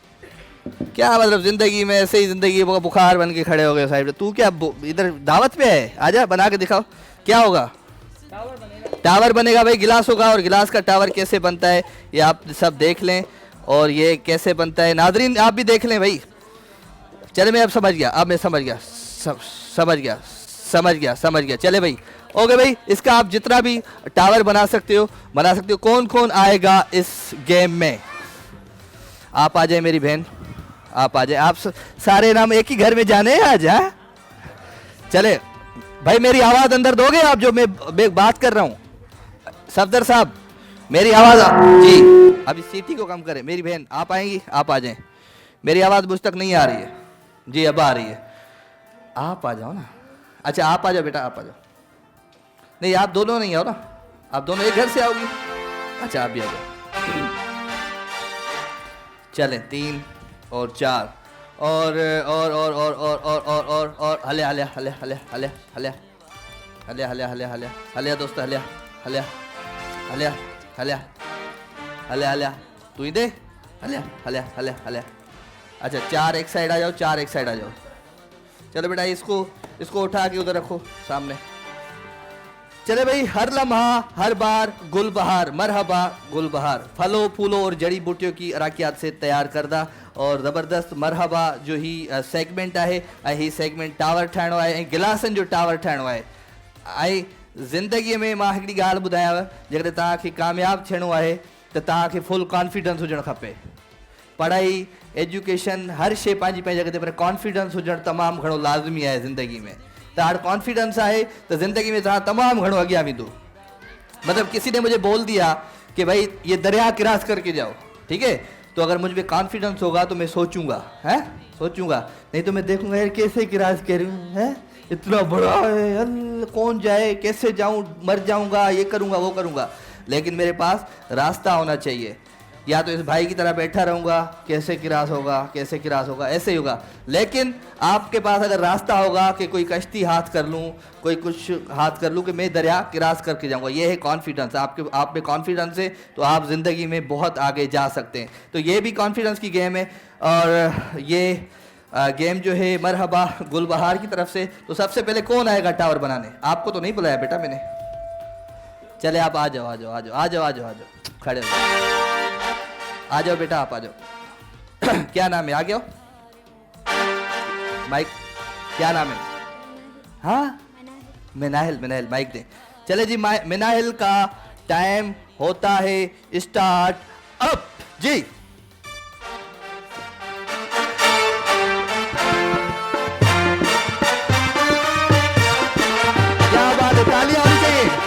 क्या मतलब जिंदगी में ऐसे ही जिंदगी बुखार बन के खड़े हो गए साइड पे। तू क्या इधर दावत पे है? आजा बना के दिखाओ, क्या होगा? टावर बनेगा भाई, गिलास होगा, और गिलास का टावर कैसे बनता है ये आप सब देख लें, और ये कैसे बनता है नाजरीन आप भी देख लें भाई। चले मैं अब समझ गया, अब मैं समझ गया, समझ गया। चले भाई, ओके भाई, इसका आप जितना भी टावर बना सकते हो बना सकते हो। कौन कौन आएगा इस गेम में? आप आ जाए मेरी बहन, आप आ जाए। आप सारे नाम एक ही घर में जाने हैं आज। हाँ चले भाई, मेरी आवाज अंदर दोगे आप जो मैं बात कर रहा हूँ? सफदर साहब मेरी आवाज जी अभी सीटी को कम करें। मेरी बहन आप आएंगी, आप आ जाएं। मेरी आवाज मुझ तक नहीं आ रही है जी, अब आ रही है। आप आ जाओ ना। अच्छा आप आ जाओ बेटा, आप आ जाओ। नहीं आप दोनों नहीं आओ ना, आप दोनों एक घर से आओगी। अच्छा आप भी आ जाओ। चलें 3 और 4 और हले दोस्त, हले तू ही दे, हले। अच्छा 4 एक साइड आ जाओ, 4 एक साइड आ जाओ। चलो बेटा इसको उठा के उधर रखो सामने। चले भाई, हर लम्हा हर बार गुल बहार, मरहबा गुल बहार, फलों फूलों और जड़ी बूटियों की अराकियात से तैयार करदा और ज़बरदस्त मरहबा जो ही सेगमेंट है, ही सेगमेंट टावर ठाहिणो आहे, गिलासन जो टावर ठाहिणो आहे। ज़िंदगी में मां हिकिड़ी ॻाल्हि ॿुधायांव, जेकॾहिं तव्हांखे कामयाबु थियणो आहे त तव्हांखे फुल कॉन्फिडेंस हुजणु खपे। पढ़ाई एजुकेशन हर शइ पंहिंजी पंहिंजी जॻह ते, पर कॉन्फिडेंस हुजणु तमामु घणो लाज़मी आहे ज़िंदगी में। तो कॉन्फिडेंस है तो जिंदगी में तमाम घणो अॻियां वेंदो। मतलब किसी ने मुझे बोल दिया कि भाई ये दरिया क्रॉस करके जाओ, ठीक है, तो अगर मुझ में कॉन्फिडेंस होगा तो मैं सोचूंगा, है सोचूंगा, नहीं तो मैं देखूंगा यार कैसे क्रॉस करूं, है इतना बड़ा है, कौन जाए, कैसे जाऊं, मर जाऊंगा, ये करूंगा वो करूंगा। लेकिन मेरे पास रास्ता होना चाहिए। या तो इस भाई की तरह बैठा रहूंगा, कैसे क्रॉस होगा, कैसे क्रॉस होगा, ऐसे ही होगा। लेकिन आपके पास अगर रास्ता होगा कि कोई कश्ती हाथ कर लूँ, कोई कुछ हाथ कर लूँ कि मैं दरिया क्रॉस करके जाऊंगा, ये है कॉन्फिडेंस। आप में कॉन्फिडेंस है तो आप ज़िंदगी में बहुत आगे जा सकते हैं। तो ये भी कॉन्फिडेंस की गेम है। और ये गेम जो है मरहबा गुलबहार की तरफ से। तो सबसे पहले कौन आएगा टावर बनाने? आपको तो नहीं बुलाया बेटा मैंने। चले आप आ जाओ, आ जाओ, आ जाओ, आ जाओ, आ जाओ, आ जाओ, खड़े हो जाओ, आ जाओ बेटा आप आ जाओ। क्या नाम है? आ गया माइक, क्या नाम है? हाँ मिनाहिल, मिनाहिल माइक दे। चले जी, मिनाहिल का टाइम होता है स्टार्ट अप जी। क्या बात है, तालियां होनी चाहिए।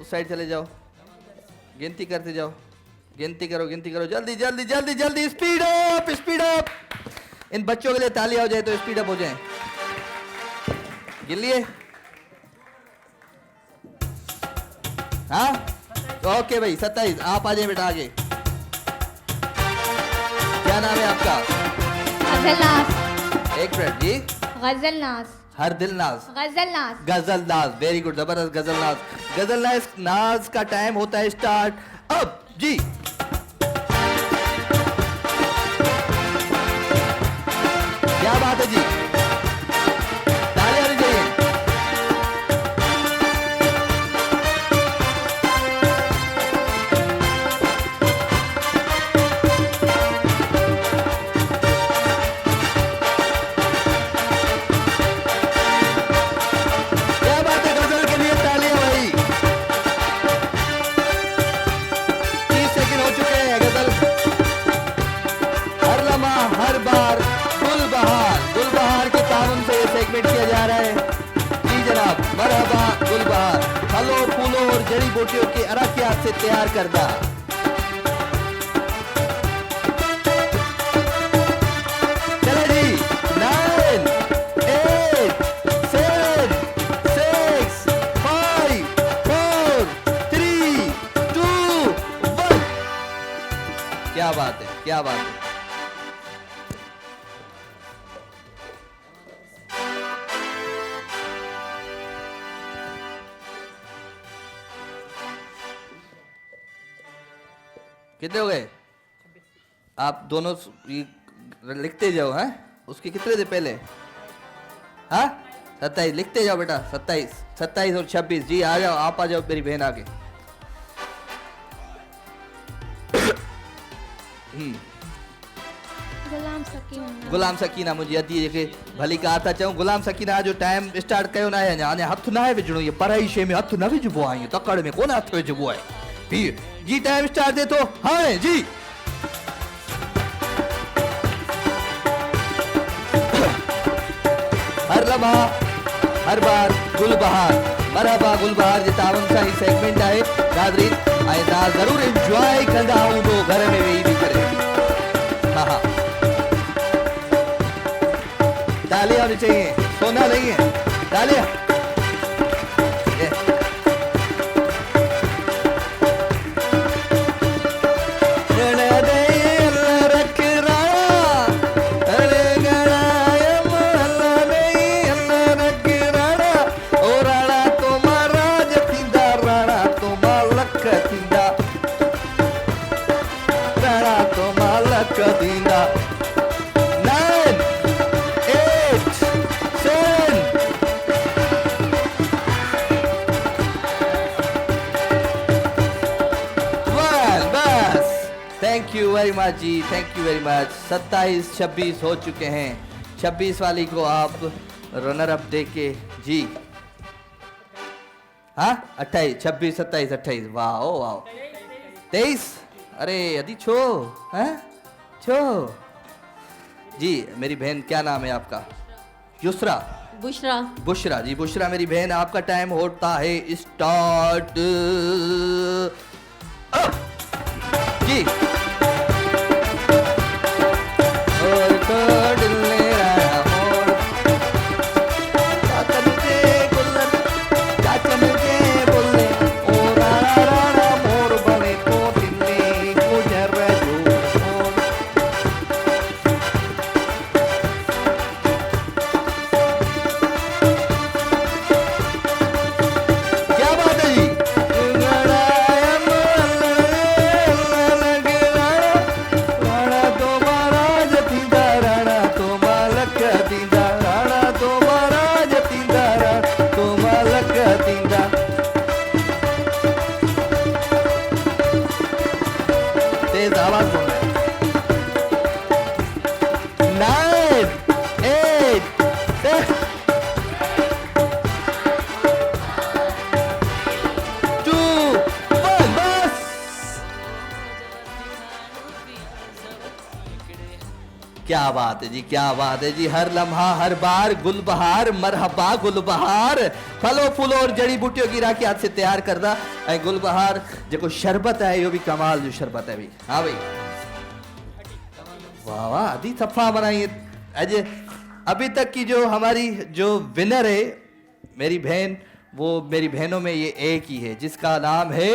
उस साइड चले जाओ, गिनती करते जाओ, गिनती करो, जल्दी जल्दी जल्दी जल्दी, स्पीड अप स्पीड अप। इन बच्चों के लिए तालियां हो जाए तो स्पीड अप हो जाए। गिन लिए? हाँ ओके भाई 27। आप आ जाए बेटा आगे। क्या नाम है आपका? गजलनाज। एक मिनट जी। गजलनाज। हर दिल नाज। गजलनाज। गजलनाज, वेरी गुड, जबरदस्त गजलनाज। गजलनाज नाज का टाइम होता है स्टार्ट अब जी। क्या बात है जी, तालियां होनी चाहिए। क्या बात है, गजल के लिए तालियां भाई। 30 सेकंड हो चुके हैं। गजल हर लम्हा हर बार गुलबहार के ताउन से ये सेगमेंट किया जा रहा है। जी जनाब, मरहबा गुलबहार, फलों फूलों और जड़ी बूटियों की अरकियात से तैयार करदा। चलो जी, 9 8 7 6 5 4 3 2 1। क्या बात है, क्या बात है। कितने हो गए? आप दोनों लिखते जाओ। हैं उसके कितने थे पहले? हाँ 27 लिखते जाओ बेटा। 27 और 26। जी आ जाओ, आप आ जाओ मेरी बहन आगे। गुलाम सकीना मुझे अदी के भली का था चऊं। गुलाम सकीना जो टाइम स्टार्ट कयो ना है, अने हथ ना है विझणो। ये पढ़ाई शे में हथ न विझबो आहे, तकड़ में कोन हथ विझबो आहे। जी टाइम स्टार्ट दे तो हाँ जी। हर लम्हा हर बार गुलबहार, मरहबा गुलबहार जे तावन सां ही सेगमेंट आहे। नाज़रीन ऐं तव्हां ज़रूर एंजॉय कंदा हूंदो घर में वेही बि करे। हाँ हाँ तालियां होनी चाहिए, सोना नहीं है, तालियां। Thank you very much ji, thank you very much. 27-26 हो चुके हैं। 26 वाली को आप रनर अप दे के जी। हाँ 28 26 27 28। वाह वाह 23। अरे अदी छो हैं छो जी। मेरी बहन क्या नाम है आपका? युसरा। बुशरा। बुशरा जी, बुशरा मेरी बहन, आपका टाइम होता है स्टार्ट जी। क्या बात है जी, क्या बात है जी। हर लम्हा हर बार गुलबहार, मरहबा गुलबहार। फलों फूलों और जड़ी बूटियों की राखी हाथ से तैयार करदा ऐं गुलबहार जेको शरबत है, यो भी कमाल जो शरबत है भी। हाँ भाई, वाह वाह, आदि सफा बनाई अजय। अभी तक की जो हमारी जो विनर है मेरी बहन, वो मेरी बहनों में ये एक ही है जिसका नाम है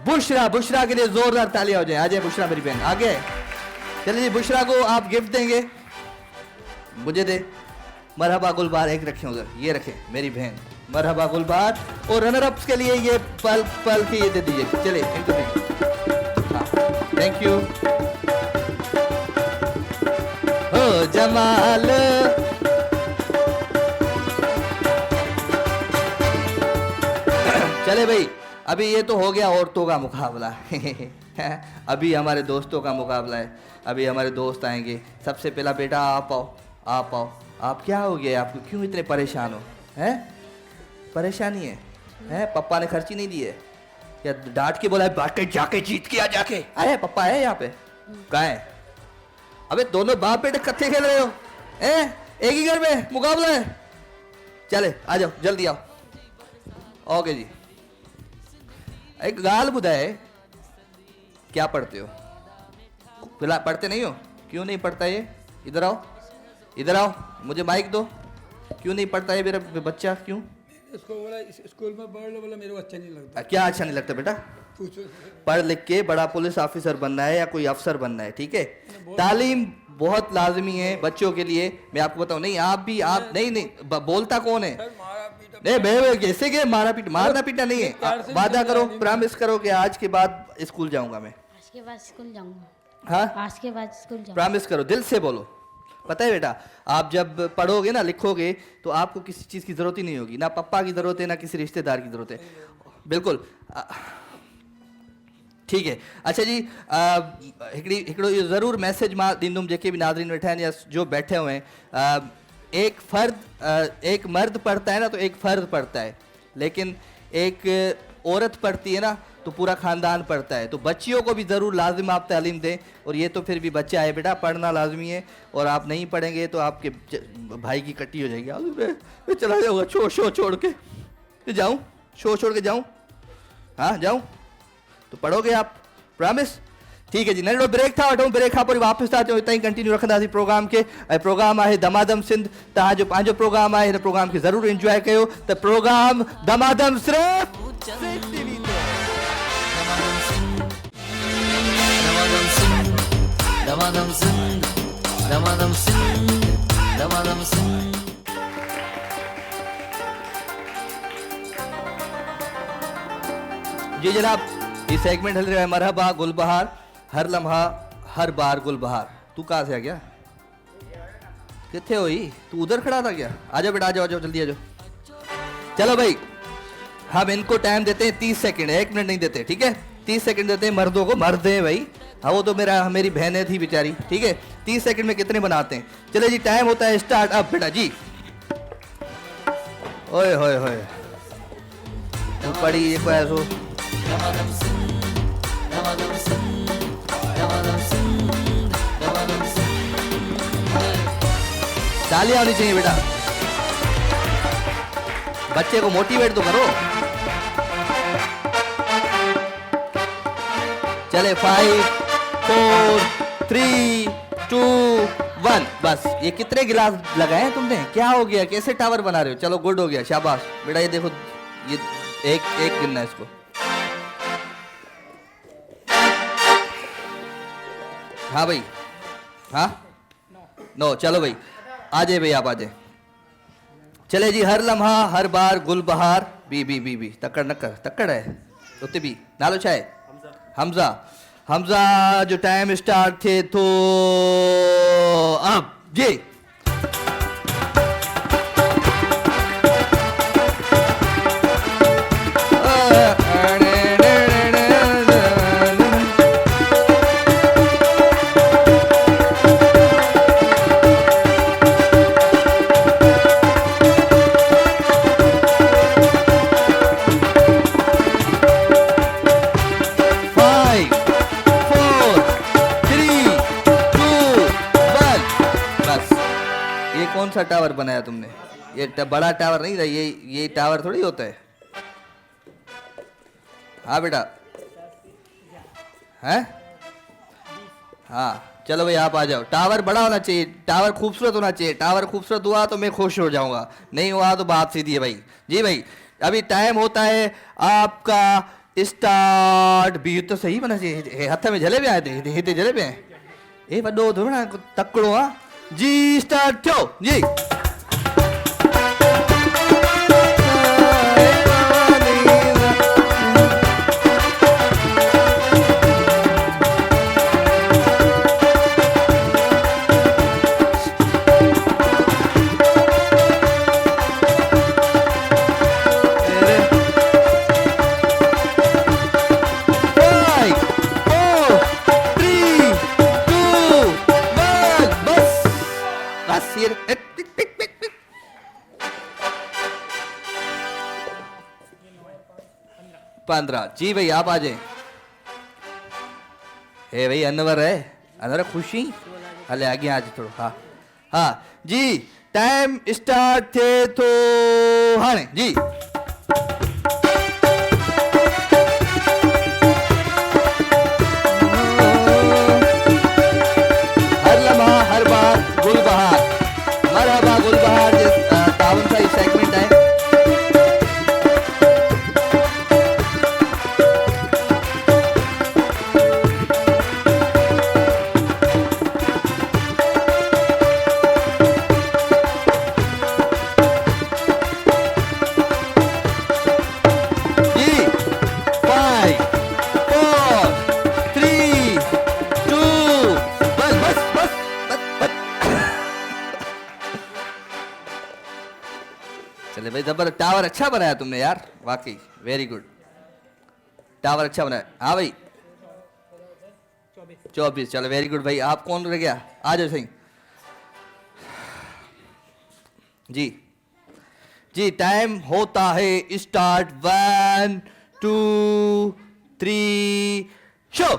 बुशरा। बुशरा के लिए जोरदार तालियां हो जाए। आ जाए बुशरा मेरी बहन, आगे चलिए जी। बुशरा को आप गिफ्ट देंगे, मुझे दे। मरहबा गुलबार एक रखे उधर, ये रखे मेरी बहन, मरहबा गुलबार। और रनर अप्स के लिए ये पल पल के ये दे दीजिए। चलिए इनको दीजिए। हाँ, थैंक यू। हो जमाल, चले भाई, अभी ये तो हो गया औरतों का मुकाबला। अभी हमारे दोस्तों का मुकाबला है। अभी हमारे दोस्त आएंगे। सबसे पहला बेटा आप आओ, आप आओ। आप क्या हो गया, आपको क्यों इतने परेशान हो? हैं, परेशानी है? पप्पा ने खर्ची नहीं दी है या डांट के बोला है बाटे जाके जीत के आ जाके? अरे पप्पा है यहाँ पे, कहाँ है? अबे दोनों बाप बेटे कत्थे खेल रहे हो? एक ही घर में मुकाबला है। चले आ जाओ, जल्दी आओ। ओके जी। एक गाल बुधाए, क्या पढ़ते हो? फिलहाल पढ़ते नहीं हो? क्यों नहीं पढ़ता ये? इधर आओ, इधर आओ, मुझे माइक दो। क्यों नहीं पढ़ता है मेरा बच्चा? क्यों? स्कूल में पढ़ लो, बोला मेरे को अच्छा नहीं लगता। क्या अच्छा नहीं लगता बेटा? पढ़ लिख के बड़ा पुलिस ऑफिसर बनना है या कोई अफसर बनना है, ठीक है? तालीम बहुत लाजमी है बच्चों के लिए। मैं आपको बताऊं, नहीं आप भी, आप नहीं बोलता कौन है? नहीं मैं कैसे के मारा पीट, मारना पीटना नहीं है। वादा करो, प्रॉमिस करो कि आज के बाद स्कूल जाऊंगा मैं। आज के बाद स्कूल जाऊंगा। हाँ, आज के बाद स्कूल जाऊंगा। प्रॉमिस करो, दिल से बोलो। पता है बेटा, आप जब पढ़ोगे ना, लिखोगे, तो आपको किसी चीज़ की ज़रूरत ही नहीं होगी। ना पप्पा की ज़रूरत है, ना किसी रिश्तेदार की ज़रूरत है। बिल्कुल ठीक है। अच्छा जी, हिकिड़ो इहो ज़रूर मैसेज मां ॾींदुमि जेके भी नाज़रीन वेठा आहिनि या जो बैठे हुए हैं। एक मर्द पढ़ता है ना तो एक फ़र्द पढ़ता है, लेकिन एक औरत पढ़ती है ना तो पूरा ख़ानदान पढ़ता है। तो बच्चियों को भी ज़रूर लाजिम आप तालीम दें। और ये तो फिर भी बच्चा है बेटा, पढ़ना लाजमी है। और आप नहीं पढ़ेंगे तो आपके भाई की कट्टी हो जाएगी। मैं चला जाऊँगा शो छोड़ के जाऊँ, शो छोड़ के जाऊँ? हाँ जाऊँ तो पढ़ोगे आप, प्रॉमिस? ठीक है जी। नंढड़ो ब्रेक था वठूं, ब्रेक खां पोइ वापसि था अचूं। हितां ई कंटिन्यू रखंदासीं प्रोग्राम खे। ऐं प्रोग्राम आहे दमादम सिंध। तव्हांजो पंहिंजो प्रोग्राम आहे, हिन प्रोग्राम खे ज़रूरु एंजॉय कयो। त प्रोग्राम दमादम सिर्फ़ टीवी ते। दमादम सिंध, दमादम सिंध, दमादम सिंध, दमादम सिंध। जी जनाब, ये सेगमेंट हल रहा है मरहबा गुलबहार, हर लम्हा हर बार गुलबहार। तू कहाँ से आ गया? कितने हो ही? तू उधर खड़ा था क्या? आजा बेटा, आ जाओ, जल्दी आ जाओ। चलो भाई, हम इनको टाइम देते हैं 30 सेकंड, 1 मिनट नहीं देते, ठीक है? 30 सेकंड देते हैं मर्दों को। मर्द है भाई, हाँ वो तो मेरी बहनें थी बेचारी, ठीक है? 30 सेकंड में कितने बनाते हैं? चले जी, टाइम होता है स्टार्ट अब बेटा जी। ओए होए होए, तू पढ़ी ये कोई ऐसो। दमादम सिंध, दमादम सिंध, दमादम सिंध, दमादम सिंध। तालियां होनी चाहिए बेटा, बच्चे को मोटिवेट तो करो। चले 5 4 3 2 1। बस ये कितने गिलास लगाए हैं तुमने? क्या हो गया, कैसे टावर बना रहे हो? चलो गुड हो गया, शाबाश बेटा। ये देखो, ये एक गिनना है इसको। हाँ भाई, हाँ नो, चलो भाई आ जाए भाई, आप आ जाए। चले जी, हर लम्हा हर बार गुलबहार। बी तक्कड़ नक्कर, तक्कड़ है उते भी। नालो छा है? हमजा। हमजा जो टाइम स्टार्ट थे तो अब जी। टावर बनाया तुमने। ये बड़ा टावर नहीं था, ये टावर थोड़ी होता है। हाँ बेटा, हैं? हाँ चलो भाई आप आ जाओ। टावर बड़ा होना चाहिए, टावर खूबसूरत होना चाहिए। टावर खूबसूरत हुआ तो मैं खुश हो जाऊंगा, नहीं हुआ तो बात सीधी है भाई। जी भाई, अभी टाइम होता है आपका स्टार्ट। भी तो सही बना चाहिए, हथ में जले पे आए थे, हिते जले पे आए। ए वॾो थोरो ना तकड़ो आ। जी स्टार्ट थियो जी। जी भाई आप आ जाए। हे भाई अनवर है, अनवर खुशी हले आगे आज थोड़ा। हाँ हाँ जी, टाइम स्टार्ट थे तो हाँ जी। हर लम्हा हर बार गुलबहार, मरहबा गुलबहार तावन सा सेगमेंट है। जबर टावर अच्छा बनाया तुमने यार, वाकई वेरी गुड। टावर अच्छा बनाया। हाँ भाई 24, चलो वेरी गुड भाई। आप कौन रह गया? आ जाओ सही जी। जी टाइम होता है स्टार्ट। 1 2 3 शो।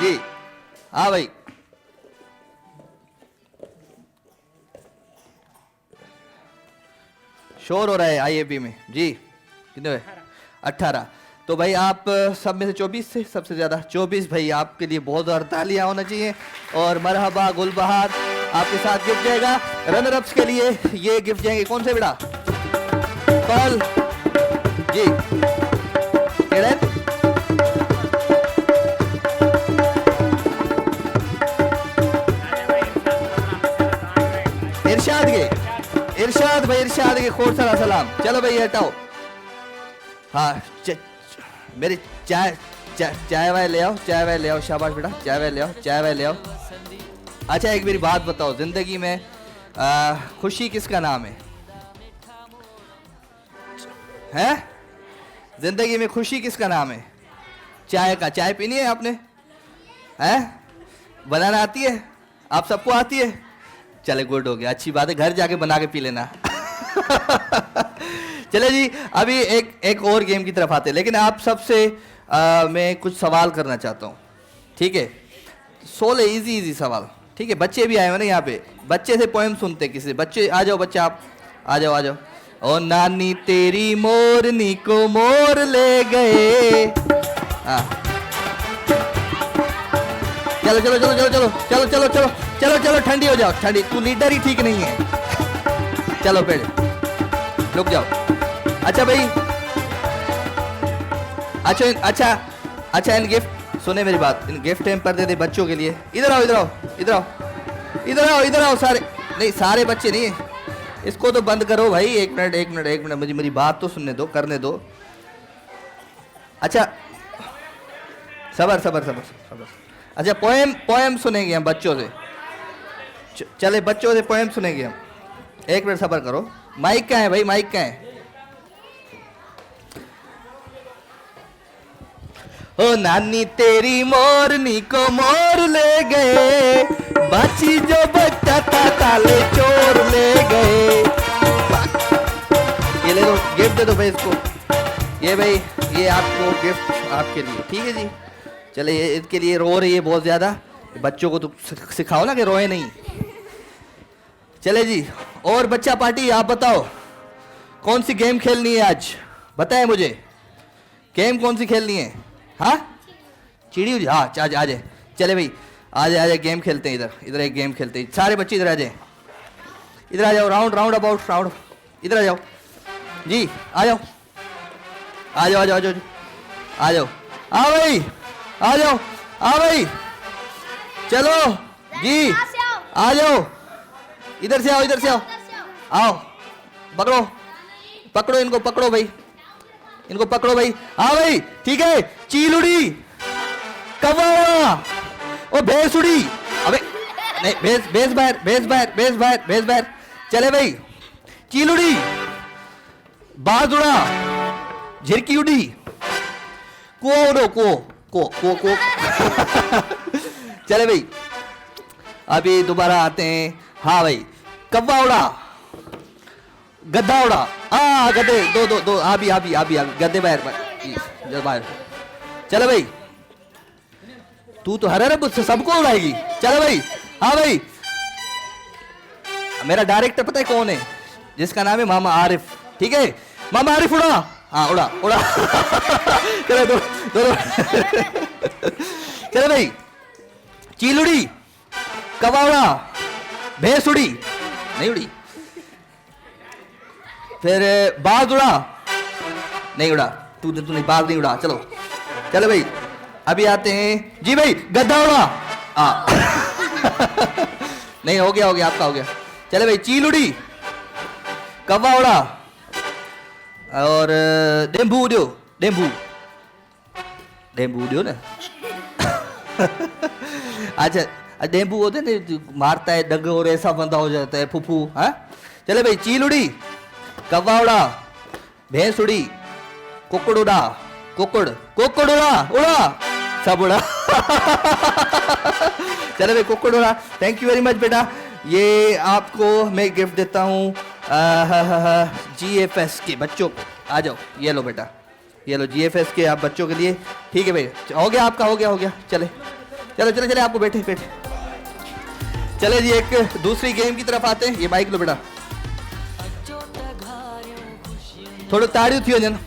जी हाँ भाई, शोर हो रहा है आईएपी में जी। कितने 18। तो भाई आप सब में से 24 से सबसे ज्यादा 24 भाई आपके लिए बहुत ज़्यादा तालियां होना चाहिए। और मरहबा गुलबहार आपके साथ गिफ्ट जाएगा। रनर अप्स के लिए ये गिफ्ट जाएंगे कौन से बेटा? पल जी किरण इरशाद भाई, इरशाद के खोर सारा सलाम। चलो भाई हटाओ। हाँ मेरी चाय वाय ले आओ, चाय वाय ले आओ। शाबाश बेटा, चाय वाय ले आओ, चाय वाय ले आओ। अच्छा एक मेरी बात बताओ, जिंदगी में खुशी किसका नाम है? हैं? जिंदगी में खुशी किसका नाम है? चाय का। चाय पीनी है आपने? हैं? बनाना आती है? आप सबको आती है? चले गुड हो गया, अच्छी बात है, घर जाके बना के पी लेना। चले जी, अभी एक और गेम की तरफ आते हैं, लेकिन आप सबसे मैं कुछ सवाल करना चाहता हूँ, ठीक है? 16 इजी सवाल, ठीक है? बच्चे भी आए हो ना यहाँ पे, बच्चे से पोएम सुनते किसी। बच्चे आ जाओ, बच्चे आप आ जाओ, आ जाओ। ओ नानी तेरी मोरनी को मोर ले गए। हाँ चलो चलो चलो चलो चलो चलो चलो चलो चलो चलो ठंडी हो जाओ, ठंडी। तू लीडर ही ठीक नहीं है। चलो पहले रुक जाओ। अच्छा भाई, अच्छा इन गिफ्ट सुने मेरी बात, इन गिफ्ट टेम्पर दे दे बच्चों के लिए। इधर आओ, इधर आओ, इधर आओ, इधर आओ, इधर आओ। सारे नहीं, सारे बच्चे नहीं, इसको तो बंद करो भाई। एक मिनट मुझे मेरी बात तो सुनने दो, करने दो। अच्छा सबर। अच्छा पोएम सुनेंगे हम बच्चों से। चले बच्चों से पोएम सुनेंगे हम। एक मिनट सब्र करो। माइक कहाँ है भाई, माइक कहाँ है? ओ नानी तेरी मोरनी को मोर ले गए, बाची जो बच्चा था काले चोर ले गए। ये ले लो, गिफ्ट दे दो भाई इसको। ये भाई ये आपको गिफ्ट आपके लिए, ठीक है जी। चले ये इसके लिए रो रही है बहुत ज्यादा, बच्चों को तो सिखाओ ना कि रोए नहीं। चले जी, और बच्चा पार्टी आप बताओ कौन सी गेम खेलनी है आज, बताएं मुझे। गेम कौन सी खेलनी है? हाँ चिड़ी उड़ी, हाँ आ जाए। चले भाई आ जाए गेम खेलते हैं। इधर एक गेम खेलते हैं। सारे बच्चे इधर आ जाए, इधर आ जाओ। राउंड अबाउट राउंड, इधर आ जाओ जी, आ जाओ आ जाओ आ जाओ आ जाओ आ भाई, आ जाओ आ भाई, चलो जी आ जाओ। इधर से आओ, इधर से आओ, आओ पकड़ो पकड़ो इनको, पकड़ो भाई इनको पकड़ो भाई। हाँ भाई ठीक है। चीलुड़ी, कौवा, ओ भैंसुड़ी, अबे नहीं भैंस बाहर। चले भाई, चीलुड़ी, बाजुड़ा, झिरकी उड़ी, को चले भाई अभी दोबारा आते हैं। हाँ भाई, कौवा उड़ा, गद्दा उड़ा, गद्दे दो अभी गद्दे बाहर। चलो भाई, तू तो हर रब सबको उड़ाएगी। चलो भाई, हाँ भाई, मेरा डायरेक्टर पता है कौन है? जिसका नाम है मामा आरिफ, ठीक है? मामा आरिफ उड़ा, हाँ उड़ा चलो दो चलो भाई, चीलुड़ी, कौवा उड़ा, भैंस उड़ी, नहीं उड़ी, फिर बाज उड़ा, नहीं उड़ा, तू नहीं, बाज नहीं उड़ा। चलो भाई अभी आते हैं जी भाई, गद्दा उड़ा, नहीं हो गया आपका हो गया। चले भाई, चील उड़ी, कौवा उड़ा, और डेम्बू उड़ो ना। अच्छा डेम्बू होते ना, मारता है डग और ऐसा बंदा हो जाता है फुफू। हाँ चले भाई, चील उड़ी, कौवा उड़ा, भैंस उड़ी, कुक्कड़ उड़ा, कुक्कड़ उड़ा, सब उड़ा। चले भाई, कुक्कड़ उड़ा। थैंक यू वेरी मच बेटा। ये आपको मैं गिफ्ट देता हूँ GFS के बच्चों को। आ जाओ, ये लो बेटा, ये लो GFS के आप बच्चों के लिए, ठीक है भाई। हो गया आपका, हो गया। चले आपको बैठे। चले जी, एक दूसरी गेम की तरफ आते हैं। ये माइक लो बेटा, थोड़ा ताड़ी थी वजन।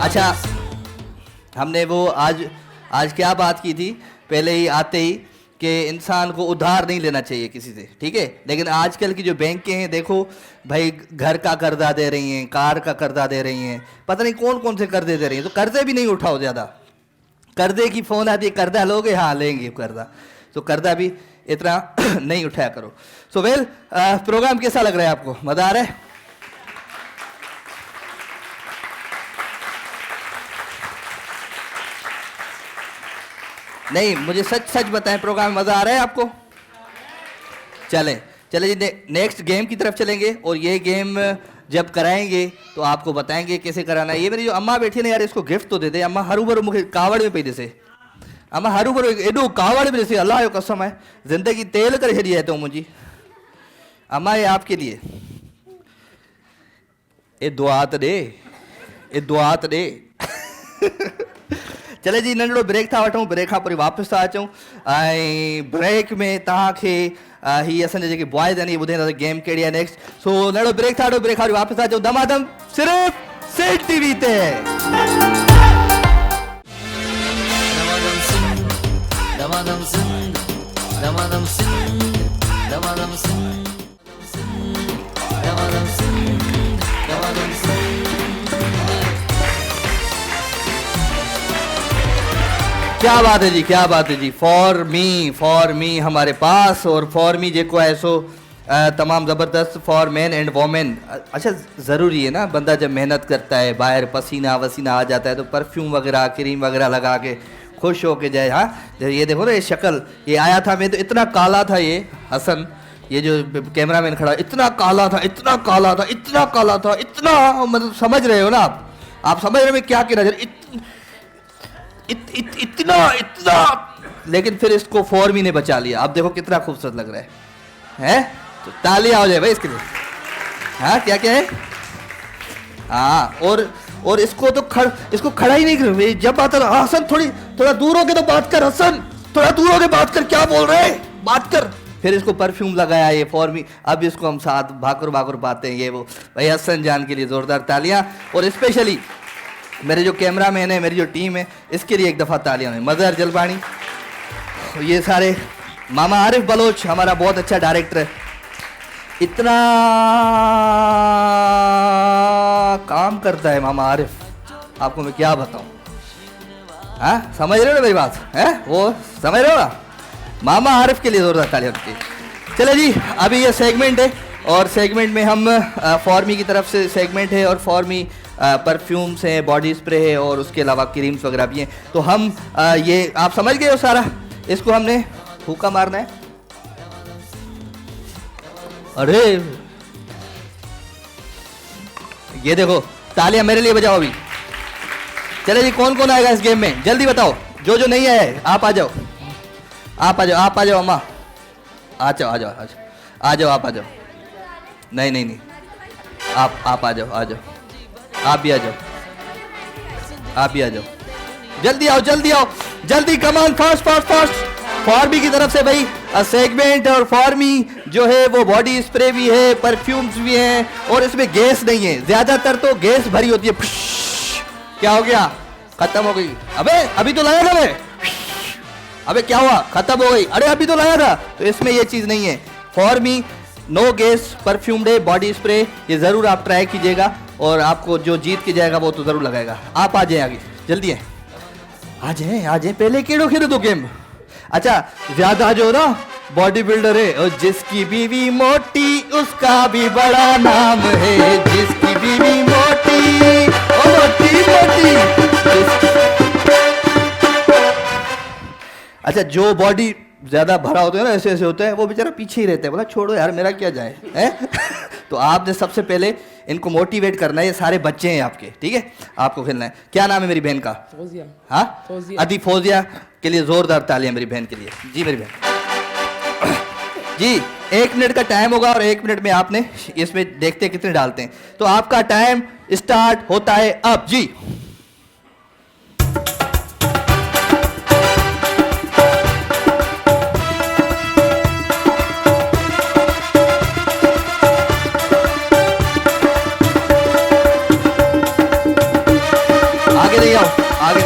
अच्छा, हमने वो आज क्या बात की थी पहले ही आते ही, कि इंसान को उधार नहीं लेना चाहिए किसी से, ठीक है? लेकिन आजकल की जो बैंकें हैं, देखो भाई, घर का कर्जा दे रही हैं, कार का कर्जा दे रही हैं, पता नहीं कौन से कर्जे दे रही हैं। तो कर्जे भी नहीं उठाओ ज़्यादा। कर्जे की फ़ोन आती है, कर्जा लोगे? हाँ लेंगे कर्जा। तो कर्जा भी इतना नहीं उठाया करो। सो वेल, प्रोग्राम कैसा लग रहा है आपको? मज़ा आ रहा है? नहीं, मुझे सच बताएं, प्रोग्राम में मजा आ रहा है आपको? चले जी, नेक्स्ट गेम की तरफ चलेंगे। और ये गेम जब कराएंगे तो आपको बताएंगे कैसे कराना है। ये मेरी जो अम्मा बैठी है ना यार, इसको गिफ्ट तो दे दे। अम्मा हरू भरू मुझे कावड़ में पी देसे, अम्मा हरू भरू एडो कावड़ में देसे, अल्लाह जो कसम है, जिंदगी तेल कर छड़ी है तो मुझी। अम्मा ये आपके लिए, ये दुआत दे। चले जी, नंढड़ो ब्रेक था वठूं, ब्रेक खां पोइ वापसि था अचूं। ऐं ब्रेक में तव्हांखे ही असांजे जेके बॉयज़ आहिनि, ॿुधाईंदा गेम कहिड़ी आहे नेक्स्ट। सो नंढड़ो ब्रेक था, ब्रेक खां वापसि था अचूं दमादम सिर्फ़ु सेट टीवी ते। क्या बात है जी, क्या बात है जी। फॉर मी हमारे पास, और फॉर मी जेको है सो तमाम ज़बरदस्त फॉर मैन एंड वोमेन। अच्छा ज़रूरी है ना, बंदा जब मेहनत करता है, बाहर पसीना वसीना आ जाता है, तो परफ्यूम वगैरह क्रीम वगैरह लगा के खुश हो के जाए। हाँ, ये देखो ना ये शक्ल, ये आया था, मैं तो इतना काला था, ये हसन, ये जो कैमरामैन खड़ा, इतना काला था, इतना काला था, इतना काला था, इतना, मतलब समझ रहे हो ना आप समझ रहे हो मैं क्या कह रहा इतना इतना, लेकिन फिर इसको फॉर्मी ने बचा लिया। अब देखो कितना खूबसूरत लग रहा है? तो तालियां हो जाए भाई इसके लिए। हाँ, क्या क्या है? हाँ, और इसको तो इसको खड़ा ही नहीं कर, जब बात है हसन थोड़ा दूर होके तो बात कर, हसन थोड़ा दूर होके बात कर, क्या बोल रहे हैं, बात कर। फिर इसको परफ्यूम लगाया, ये फॉर्मी, अब इसको हम साथ भाकुर पाते हैं, ये वो। भाई हसन जान के लिए जोरदार तालियां, और स्पेशली मेरे जो कैमरामैन है, मेरी जो टीम है, इसके लिए एक दफ़ा तालियां हैं। मज़हर जलबानी, ये सारे, मामा आरिफ बलोच हमारा बहुत अच्छा डायरेक्टर है, इतना काम करता है मामा आरिफ, आपको मैं क्या बताऊं। हाँ, समझ रहे हो ना मेरी बात? है वो, समझ रहे हो ना? मामा आरिफ के लिए जोरदार तालियां होती। चले जी, अभी ये सेगमेंट है, और सेगमेंट में हम फॉर्मी की तरफ से सेगमेंट है, और फॉर्मी परफ्यूम्स हैं, बॉडी स्प्रे है, और उसके अलावा क्रीम्स वगैरह भी हैं। तो हम ये आप समझ गए हो सारा, इसको हमने फूका मारना है। अरे ये देखो, तालियां मेरे लिए बजाओ अभी। चले जी, कौन कौन आएगा इस गेम में, जल्दी बताओ। जो नहीं आया है आप आ जाओ, आप आ जाओ अम्मा, आ जाओ आप आ जाओ। नहीं, आप आ जाओ, आप भी आ जाओ, जल्दी आओ, कमान, फास्ट। फॉर्मी की तरफ से भाई सेगमेंट, और फॉर्मी जो है वो बॉडी स्प्रे भी है, परफ्यूम्स भी हैं, और इसमें गैस नहीं है, ज्यादातर तो गैस भरी होती है। क्या हो गया, खत्म हो गई? अबे अभी तो लाया था मैं, अबे क्या हुआ, खत्म हो गई? अरे अभी तो लाया था। तो इसमें ये चीज नहीं है। फॉर्मी नो गैस परफ्यूम्ड है, बॉडी स्प्रे, ये जरूर आप ट्राई कीजिएगा, और आपको जो जीत के जाएगा वो तो जरूर लगाएगा। आप आ जाए आगे, जल्दी है, आ जाए, पहले केड़ो खेलो तो गेम। अच्छा, ज्यादा जो ना बॉडी बिल्डर है, और जिसकी बीवी मोटी उसका भी बड़ा नाम है, जिसकी बीवी मोटी, मोटी। अच्छा, जो बॉडी ज्यादा भरा होता है ना, ऐसे होता है, वो बेचारा पीछे ही रहता है, बोला छोड़ो यार मेरा क्या जाए है? तो आपने सबसे पहले इनको मोटिवेट करना है, ये सारे बच्चे हैं आपके, ठीक है, आपको खेलना है। क्या नाम है मेरी बहन का? फौजिया। हाँ, अदी फौजिया के लिए जोरदार तालियां मेरी बहन के लिए। जी मेरी बहन जी, 1 मिनट का टाइम होगा, और 1 मिनट में आपने इसमें देखते हैं कितने डालते हैं। तो आपका टाइम स्टार्ट होता है अब जी। आगे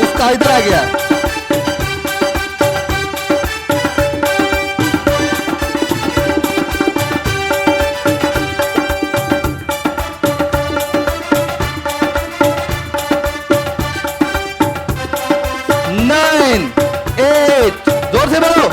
उसका इधर आ गया। जोर से बोलो।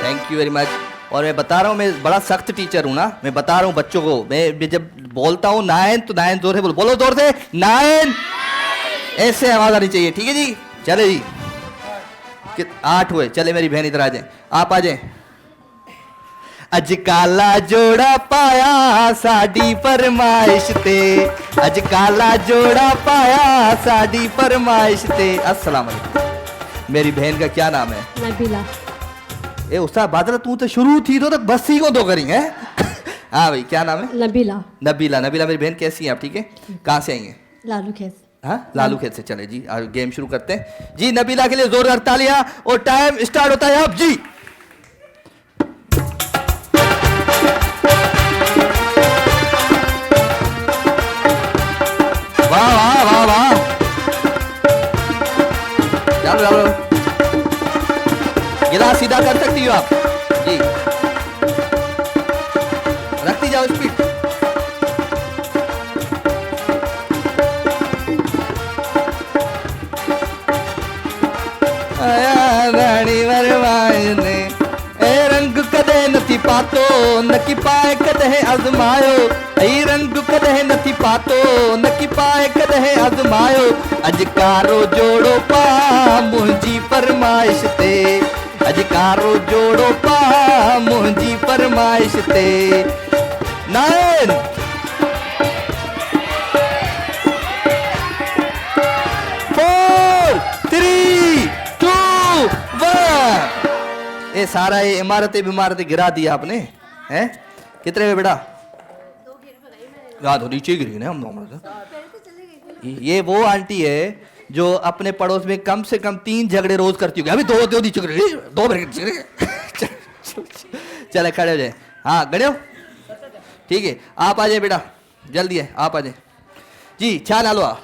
Thank you very much. और मैं बता रहा हूँ, मैं बड़ा सख्त टीचर हूँ ना, मैं बता रहा हूँ बच्चों को, मैं जब बोलता हूँ 9 तो 9 जोर से बोलो जोर से 9, ऐसे आवाज आनी चाहिए, ठीक है जी। चले जी, 8 हुए। चले मेरी बहन इधर आ जाए, आप आ जाए। अज काला जोड़ा पाया साड़ी फरमाइश ते, अज काला जोड़ा पाया साड़ी फरमाइश ते। अस्सलाम वालेकुम। मेरी बहन का क्या नाम है? नबीला। ए उस्ताद बादल, तू तो शुरू थी तो बस ही को तो करी है। हाँ भाई, क्या नाम है? नबीला। नबीला मेरी बहन, कैसी है आप? ठीक है, कहाँ से आई हैं? लालू खेत। हाँ, लालू खेत से। चले जी, गेम शुरू करते हैं जी। नबीला के लिए जोरदार तालियां, और टाइम स्टार्ट होता है अब जी। वाह वाह वाह वाह, चलो चलो। जाओ स्पीड। आया रानी वरवायने ए रंग कदे नथी पातो न की पाए कदे आजमायो ए रंग कदे नथी पातो न की पाए कदे आजमायो अजकारो जोड़ो पा मुंजी फरमाइश ते अजकारो जोड़ो पा मुंजी फरमाइश ते। 9 4 3 2 1। ये सारा ये इमारतें गिरा दी आपने हैं? कितने में बेटा? याद हो नीचे गिरी ना हम। ये वो आंटी है जो अपने पड़ोस में कम से कम 3 झगड़े रोज करती होगी। अभी दो नीचे गिरी, 2 मिनट चले खड़े हो जाए। हाँ गड़े हो, ठीक है। आप आ जाए बेटा, जल्दी है, आप आ जाए जी। क्या नालो आ?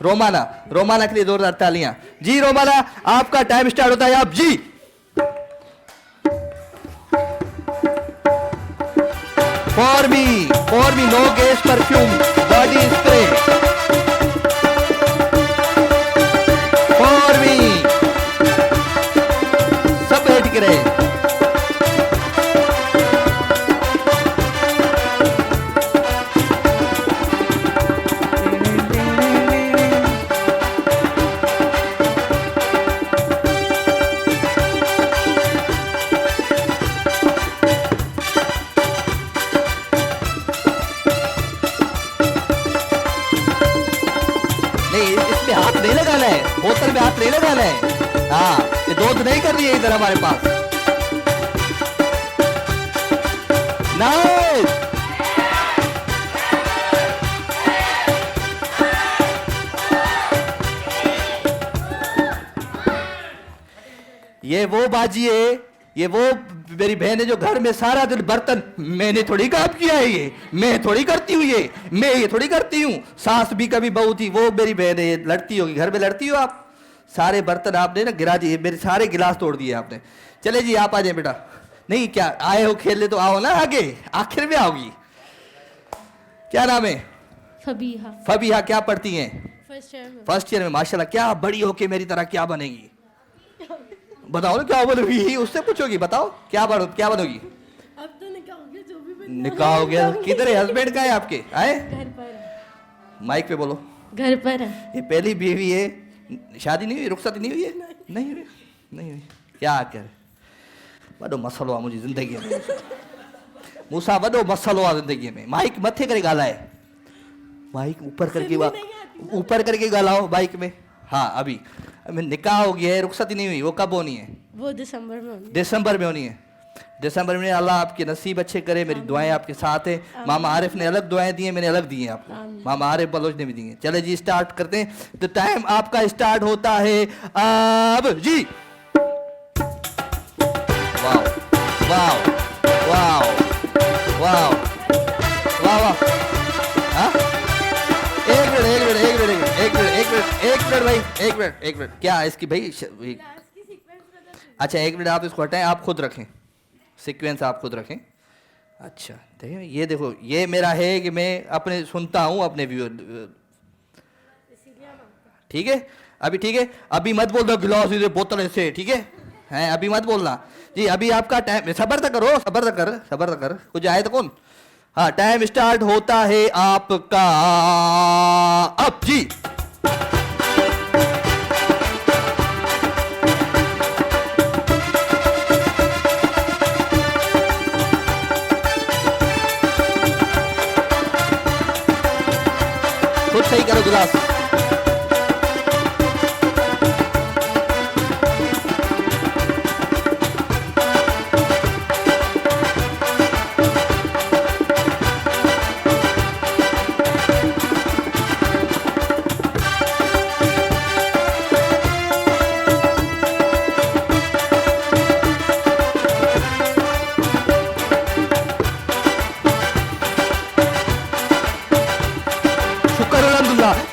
रोमाना। रोमाना के लिए जोरदार तालियां जी। रोमाना आपका टाइम स्टार्ट होता है आप जी। For me no gas perfume body spray. For me सब बैठ के रहे। बोतल में हाथ नहीं लगाना है। हाँ ये दूध नहीं कर रही है इधर हमारे पास। नाइस। ये वो बाजी है, ये वो मेरी बहन है जो घर में सारा दिन बर्तन, मैंने थोड़ी काम किया है, ये मैं थोड़ी करती हूँ, मैं ये थोड़ी करती हूँ। सास भी कभी बहू थी, वो मेरी बहन है, लड़ती होगी, घर में लड़ती हो आप। सारे बर्तन आपने ना गिरा दिए, मेरे सारे गिलास तोड़ दिए आपने। चले जी आप आ जाए बेटा। नहीं क्या आए हो खेलने तो आओ ना आगे, आखिर में आओगी। क्या नाम है? फबीहा। फबीहा क्या पढ़ती हैं? फर्स्ट ईयर में। माशाल्लाह। क्या बड़ी होके मेरी तरह क्या बनेगी? बताओ ना क्या बनोगी, उससे पूछोगी। बताओ क्या बनोगी? अब तो निकाह हो गया, जो भी निकाह हो गया। किधर है हस्बैंड? का है आपके? आए घर पर है। माइक पे बोलो। घर पर है। ये पहली बीवी है, शादी नहीं हुई, रुखसत नहीं हुई है? नहीं हुई। क्या कर वॾो मसलो आहे मुंहिंजी ज़िंदगीअ में। मूंसां वॾो मसलो आहे ज़िंदगीअ में। माइक मथे करे ॻाल्हाए, माइक ऊपर करके ॻाल्हाओ माइक में। हाँ अभी निकाह हो गया है, रुखसत नहीं हुई, वो कब होनी है? वो दिसंबर में होनी। दिसंबर में होनी है। दिसंबर में अल्लाह आपके नसीब अच्छे करे। मेरी दुआएं आपके साथ है। मामा आरिफ ने अलग दुआएं दी हैं, मैंने अलग दी हैं आपको। मामा आरिफ बलोच ने भी दी हैं। चले जी स्टार्ट करते हैं। तो टाइम आपका स्टार्ट होता है अब जी। वाह वाह वाह वाह वाह वाह। हाँ एक मिनट क्या इसकी भाई? अच्छा 1 मिनट आप इसको हटाएं, आप खुद रखें सीक्वेंस, आप खुद रखें। अच्छा देखिए, ये देखो, ये मेरा है कि मैं अपने सुनता हूँ अपने व्यूअर, ठीक है? अभी ठीक है, अभी मत बोल दो गिलास इधर बोतल ऐसे, ठीक है? हैं अभी मत बोलना जी। अभी आपका टाइम, सबर तक करो, सबर तक कर कुछ आए तो कौन। हाँ टाइम स्टार्ट होता है आपका अब जी। खुद सही करो गिलास।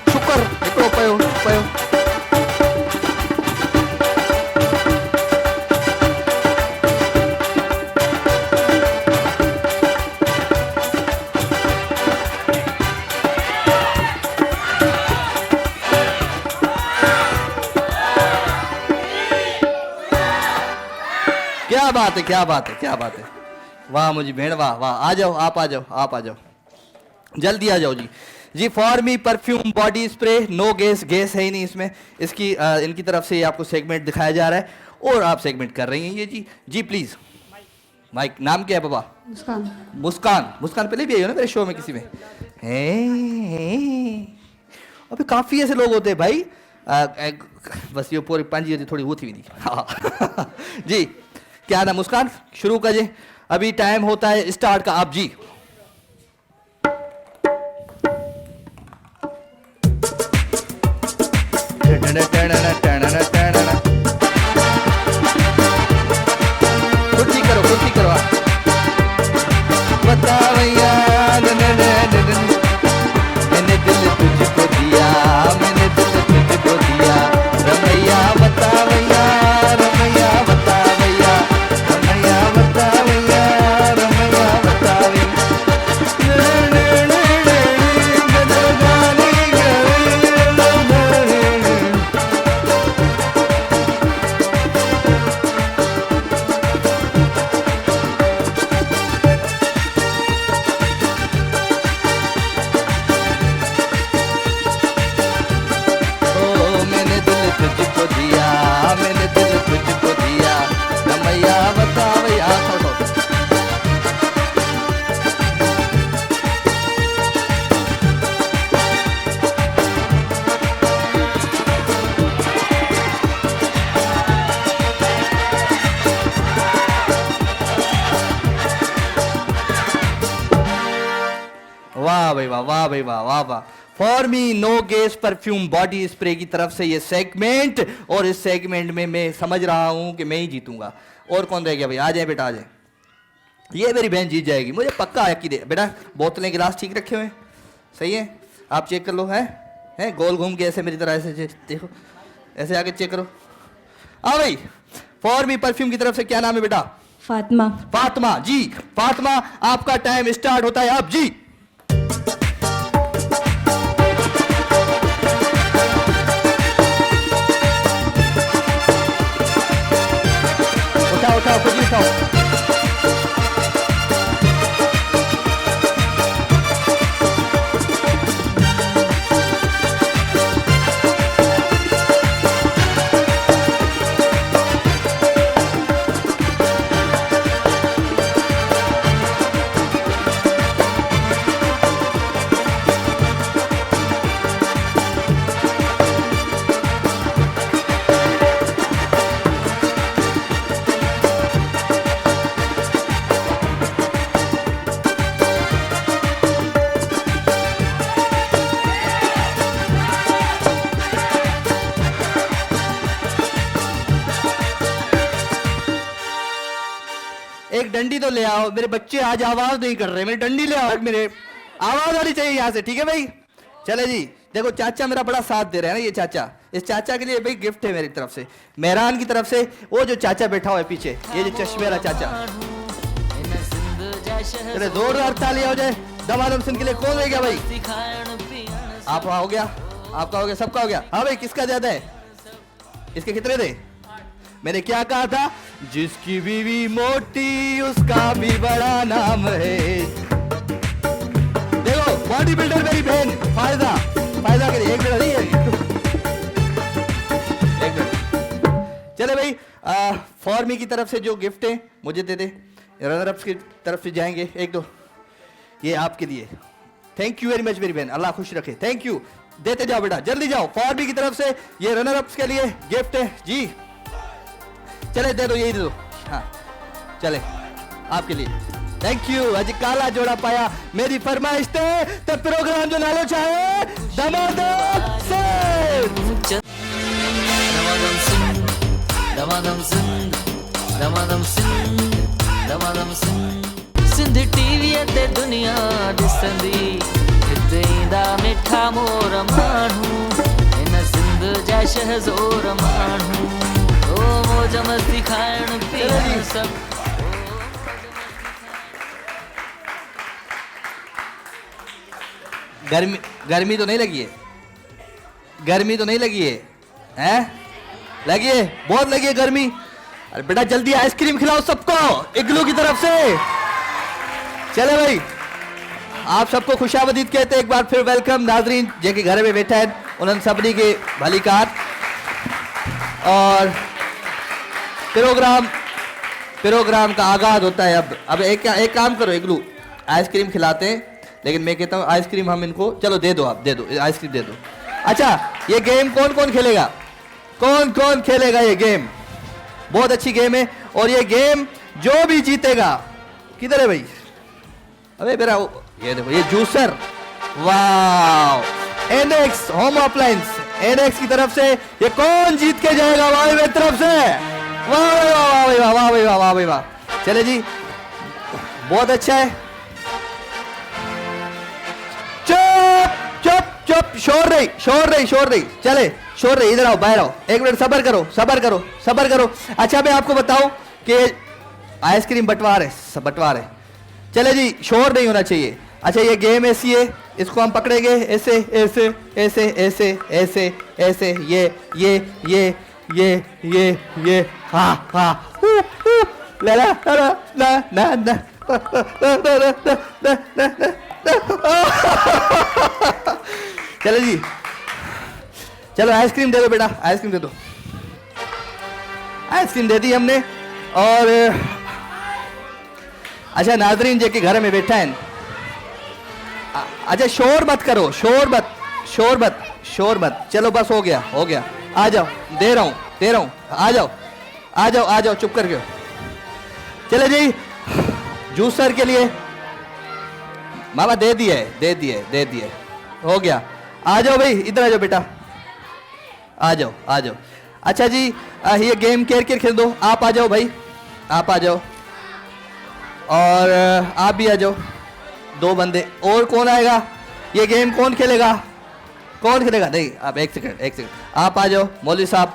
शुक्र बात है, क्या बात है, क्या बात है। वाह मुझे भेड़, वाह वाह। आ जाओ, आप आ जाओ, आप आ जाओ, जल्दी आ जाओ जी। जी for me perfume body spray, no gas, gas है ही नहीं इसमें। इसकी इनकी तरफ से आपको सेगमेंट दिखाया जा रहा है और आप सेगमेंट कर रही हैं ये जी। जी प्लीज माइक। नाम क्या है बाबा? मुस्कान। मुस्कान। मुस्कान पहले भी आई हो ना मेरे शो में किसी में? अबे काफी ऐसे लोग होते हैं भाई, बस ये पूरी पंजी होती थोड़ी वो थी भी नहीं। हाँ। जी क्या नाम? मुस्कान। शुरू करिए, अभी टाइम होता है स्टार्ट का। आप जी कुर्सी करो, कुर्सी करो आप। बता भैया मैंने दिल तुझको दिया, मैंने दिल तुझको दिया, रमैया बता भैया, रमैया बता भैया, रमैया बता भैया, रमैया बता मैंने दिल तुझको दिया, मैंने दिल तुझको दिया, रमैया बता भैया। वाह भाई वाह, वाह भाई वाह, वाह वाह। For me no gas perfume body spray की तरफ से ये सेगमेंट, और इस सेगमेंट में मैं समझ रहा हूं कि मैं ही जीतूंगा। और कौन रह गया भाई? आ जाए बेटा, आ जाए। ये मेरी बहन जीत जाएगी, मुझे पक्का यकीन है। बेटा बोतलें गिलास ठीक रखे हुए हैं? सही है, आप चेक कर लो। है गोल घूम के ऐसे मेरी तरह ऐसे देखो, ऐसे आके चेक करो। हाँ भाई, फॉर मी परफ्यूम की तरफ से क्या नाम है बेटा? फातिमा। फातिमा जी। फातिमा आपका टाइम स्टार्ट होता है अब जी। उठाओ उठाओ, खुद ही उठाओ। एक डंडी तो ले आओ, मेरे बच्चे आज आवाज नहीं कर रहे, मेरी डंडी ले आओ, मेरे आवाज आनी चाहिए यहाँ से, ठीक है भाई? चले जी, देखो चाचा मेरा बड़ा साथ दे रहे हैं ना, ये चाचा, इस चाचा के लिए भाई गिफ्ट है मेरी तरफ से, मेहरान की तरफ से। वो जो चाचा बैठा हुआ है पीछे, ये जो चश्मे वाला चाचा, चले जोरदार ताली हो जाए दमादम सिंह के लिए। कौन रह गया भाई? आप हो गया, आपका हो गया, सबका हो गया। हाँ भाई, किसका ज्यादा है? इसके कितने थे? मैंने क्या कहा था? जिसकी बीवी मोटी उसका भी बड़ा नाम है। देखो बॉडी बिल्डर मेरी बहन फायदा, फायदा के लिए एक मिनट नहीं है, एक मिनट। चले भाई, फॉर मी की तरफ से जो गिफ्ट है मुझे दे दे, रनर अप्स की तरफ से जाएंगे एक दो, ये आपके लिए। थैंक यू वेरी मच मेरी बहन, अल्लाह खुश रखे। थैंक यू, देते जाओ बेटा, जल्दी जाओ। फॉर मी की तरफ से ये रनर अप्स के लिए गिफ्ट है जी। चले दे दो, यही दे दो। हाँ चले आपके लिए। Thank you. अज काला जोड़ा पाया मेरी फरमाइश थे तो प्रोग्राम जो नालो चाहे दमादम से। दमादम सिंह, दमादम सिंह, दमादम सिंह, दमादम सिंह। सिंध टीवी ते दुनिया दिसंदी, हिते ईंदा मिठा मोर माण्हू, इन सिंध जा शहज़ोर माण्हू। ओ मौज मस्ती खाइण पीअण सब। गर्मी, गर्मी तो नहीं लगी है? गर्मी तो नहीं लगी है? हैं? लगी है, बहुत लगी है गर्मी। अरे बेटा जल्दी आइसक्रीम खिलाओ सबको इग्लू की तरफ से। चले भाई, आप सबको खुशामदीद कहते हैं एक बार फिर। वेलकम नाजरीन जेके घर में बैठा है उन्होंने सबनी के भली कार और प्रोग्राम का आगाज होता है। अब एक काम करो इग्लू, आइसक्रीम खिलाते हैं, लेकिन मैं कहता हूँ आइसक्रीम हम इनको चलो दे दो, आप दे दो आइसक्रीम दे दो। अच्छा ये गेम कौन कौन खेलेगा? कौन कौन खेलेगा ये गेम? बहुत अच्छी गेम है और ये गेम जो भी जीतेगा, किधर है भाई? अबे मेरा ये देखो ये जूसर, वाह एनएक्स होम अप्लायंस एनएक्स की तरफ से ये कौन जीत के जाएगा? वाह मेरी तरफ से, वाह वाह वाह वाह वाह वाह वाह वाह। चले जी बहुत अच्छा है। चुप चुप चुप, शोर नहीं चले शोर नहीं, इधर आओ बाहर आओ, एक मिनट सबर करो। अच्छा मैं आपको बताऊं कि आइसक्रीम बंटवार है। चले जी शोर नहीं होना चाहिए। अच्छा ये गेम ऐसी है, इसको हम पकड़ेंगे ऐसे ऐसे ऐसे ऐसे ऐसे ऐसे ये हाँ ला ला ला ना ना चलो जी चलो आइसक्रीम दे दो बेटा, आइसक्रीम दे दो। आइसक्रीम दे दी हमने। और अच्छा नाजरीन जे के घर में बैठा है, अच्छा शोर मत करो, शोर मत। चलो बस हो गया। आ जाओ, दे रहा हूं, आ जाओ चुप करके। चले जी जूसर के लिए मामा दे दिए हो गया। आ जाओ भाई, इधर आ जाओ बेटा, आ जाओ। अच्छा जी ये गेम केयर खेल दो। आप आ जाओ भाई, आप आ जाओ और आप भी आ जाओ। 2 बंदे और कौन आएगा? ये गेम कौन खेलेगा? नहीं आप एक सेकंड आप आ जाओ। मौलवी साहब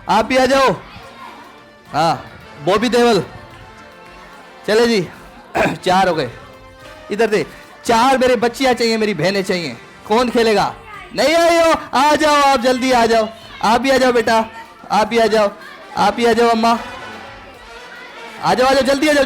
आप भी आ जाओ। हाँ बॉबी देवल। चले जी 4 हो गए। इधर से 4 मेरे बच्चियां चाहिए, मेरी बहनें चाहिए। कौन खेलेगा? नहीं आई हो, आ जाओ आप, जल्दी आ जाओ। आप भी आ जाओ बेटा, आप भी आ जाओ अम्मा, आ जाओ जल्दी आ जाओ।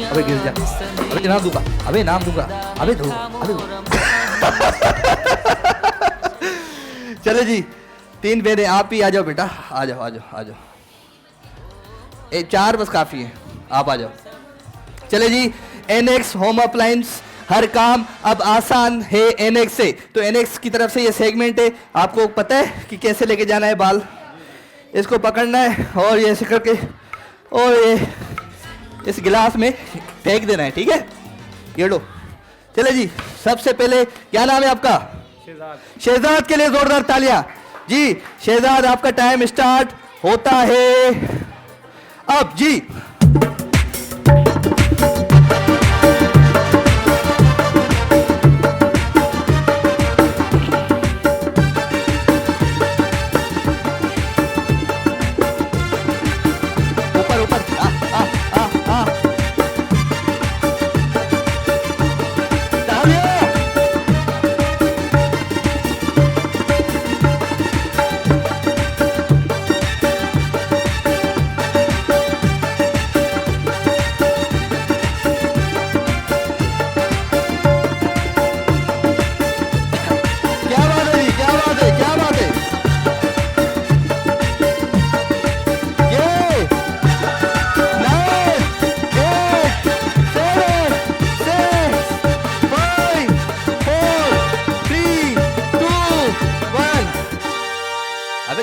अबे गिर जा, अबे नाम दूंगा। चलो जी 3 बहने, आप ही आ जाओ बेटा, आ जाओ। 4 बस काफी है, आप आ जाओ। चले जी एनएक्स होम अप्लायंस, हर काम अब आसान है एनएक्स से। तो एनएक्स की तरफ से ये सेगमेंट है, आपको पता है कि कैसे लेके जाना है बाल। इसको पकड़ना है और ये ऐसे करके और ये इस गिलास में फेंक देना है, ठीक है? ये लो। चले जी सबसे पहले क्या नाम है आपका? शहजाद के लिए जोरदार तालियां जी। शहजाद आपका टाइम स्टार्ट होता है अब जी।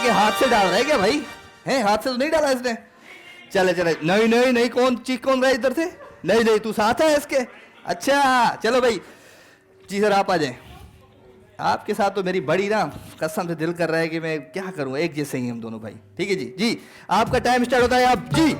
हाथ से डाल रहा है क्या भाई? है हाथ से तो नहीं डाला इसने। चले नहीं कौन रहा है इधर से? नहीं तू साथ है इसके? अच्छा चलो भाई जी सर आप आ जाए। आपके साथ तो मेरी बड़ी ना कसम से दिल कर रहा है कि मैं क्या करूं, एक जैसे ही हम दोनों भाई। ठीक है जी आपका टाइम स्टार्ट होता है आप जी।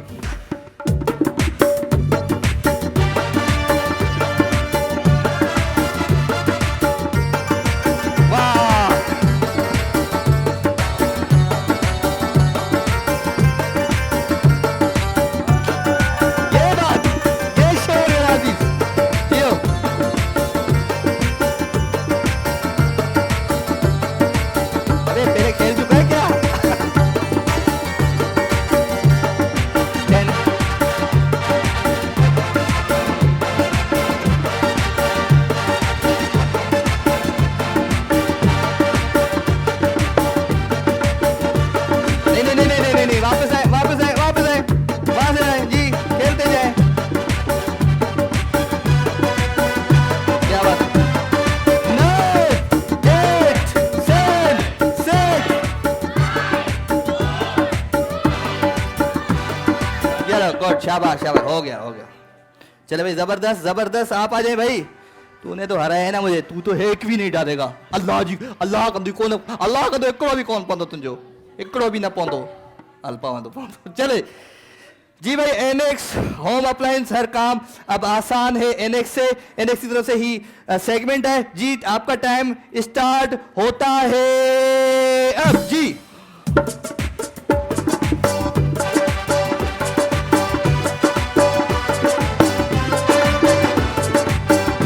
गुड, शाबाश शाबाश, हो गया हो गया। चले भाई, जबरदस्त जबरदस्त, आप आ जाए भाई। तूने तो हराया है ना मुझे, तू तो एक भी नहीं डालेगा। अल्लाह जी, अल्लाह कंदो कौन, अल्लाह कंदो एकड़ो भी कौन पंदो तुंजो, एकड़ो भी ना पंदो, अल्पा वंदो पंदो। चले जी भाई, एनएक्स होम अप्लायंस, हर काम अब आसान है एनएक्स से। एनएक्स की तरफ से ही सेगमेंट है जी। आपका टाइम स्टार्ट होता है अब जी।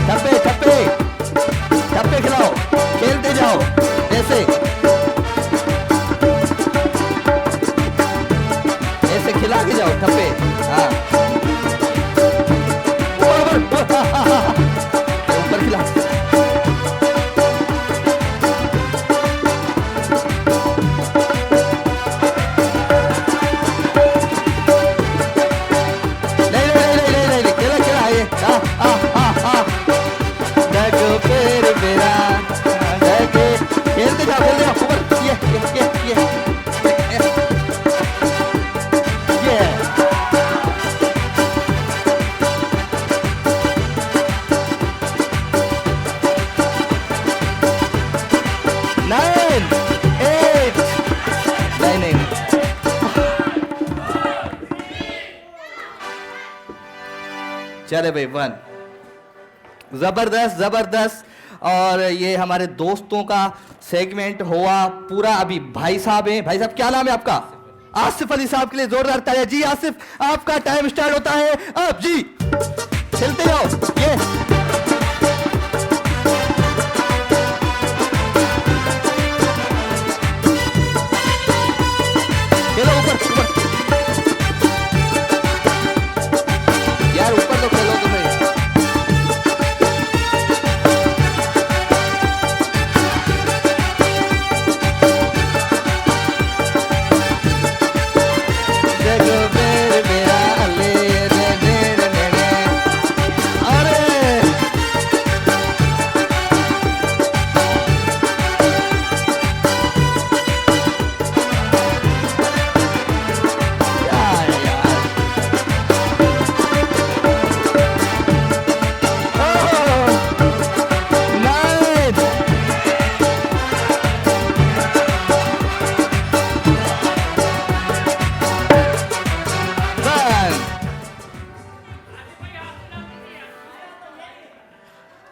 ठप्पे ठप्पे ठप्पे खिलाओ, खेलते जाओ ऐसे ऐसे खिला के जाओ ठप्पे। हाँ ऊपर खिला। नहीं खेला खेला ये। खेलते जाओ ऊपर। ये चले भाई, 1 जबरदस्त जबरदस्त। और ये हमारे दोस्तों का सेगमेंट हुआ पूरा। अभी भाई साहब हैं। भाई साहब क्या नाम है आपका? आसिफ अली साहब के लिए जोरदार तालियां जी। आसिफ, आपका टाइम स्टार्ट होता है अब जी। खेलते जाओ ये। खेलो ऊपर ऊपर यार, ऊपर तो खेलो तुम्हें।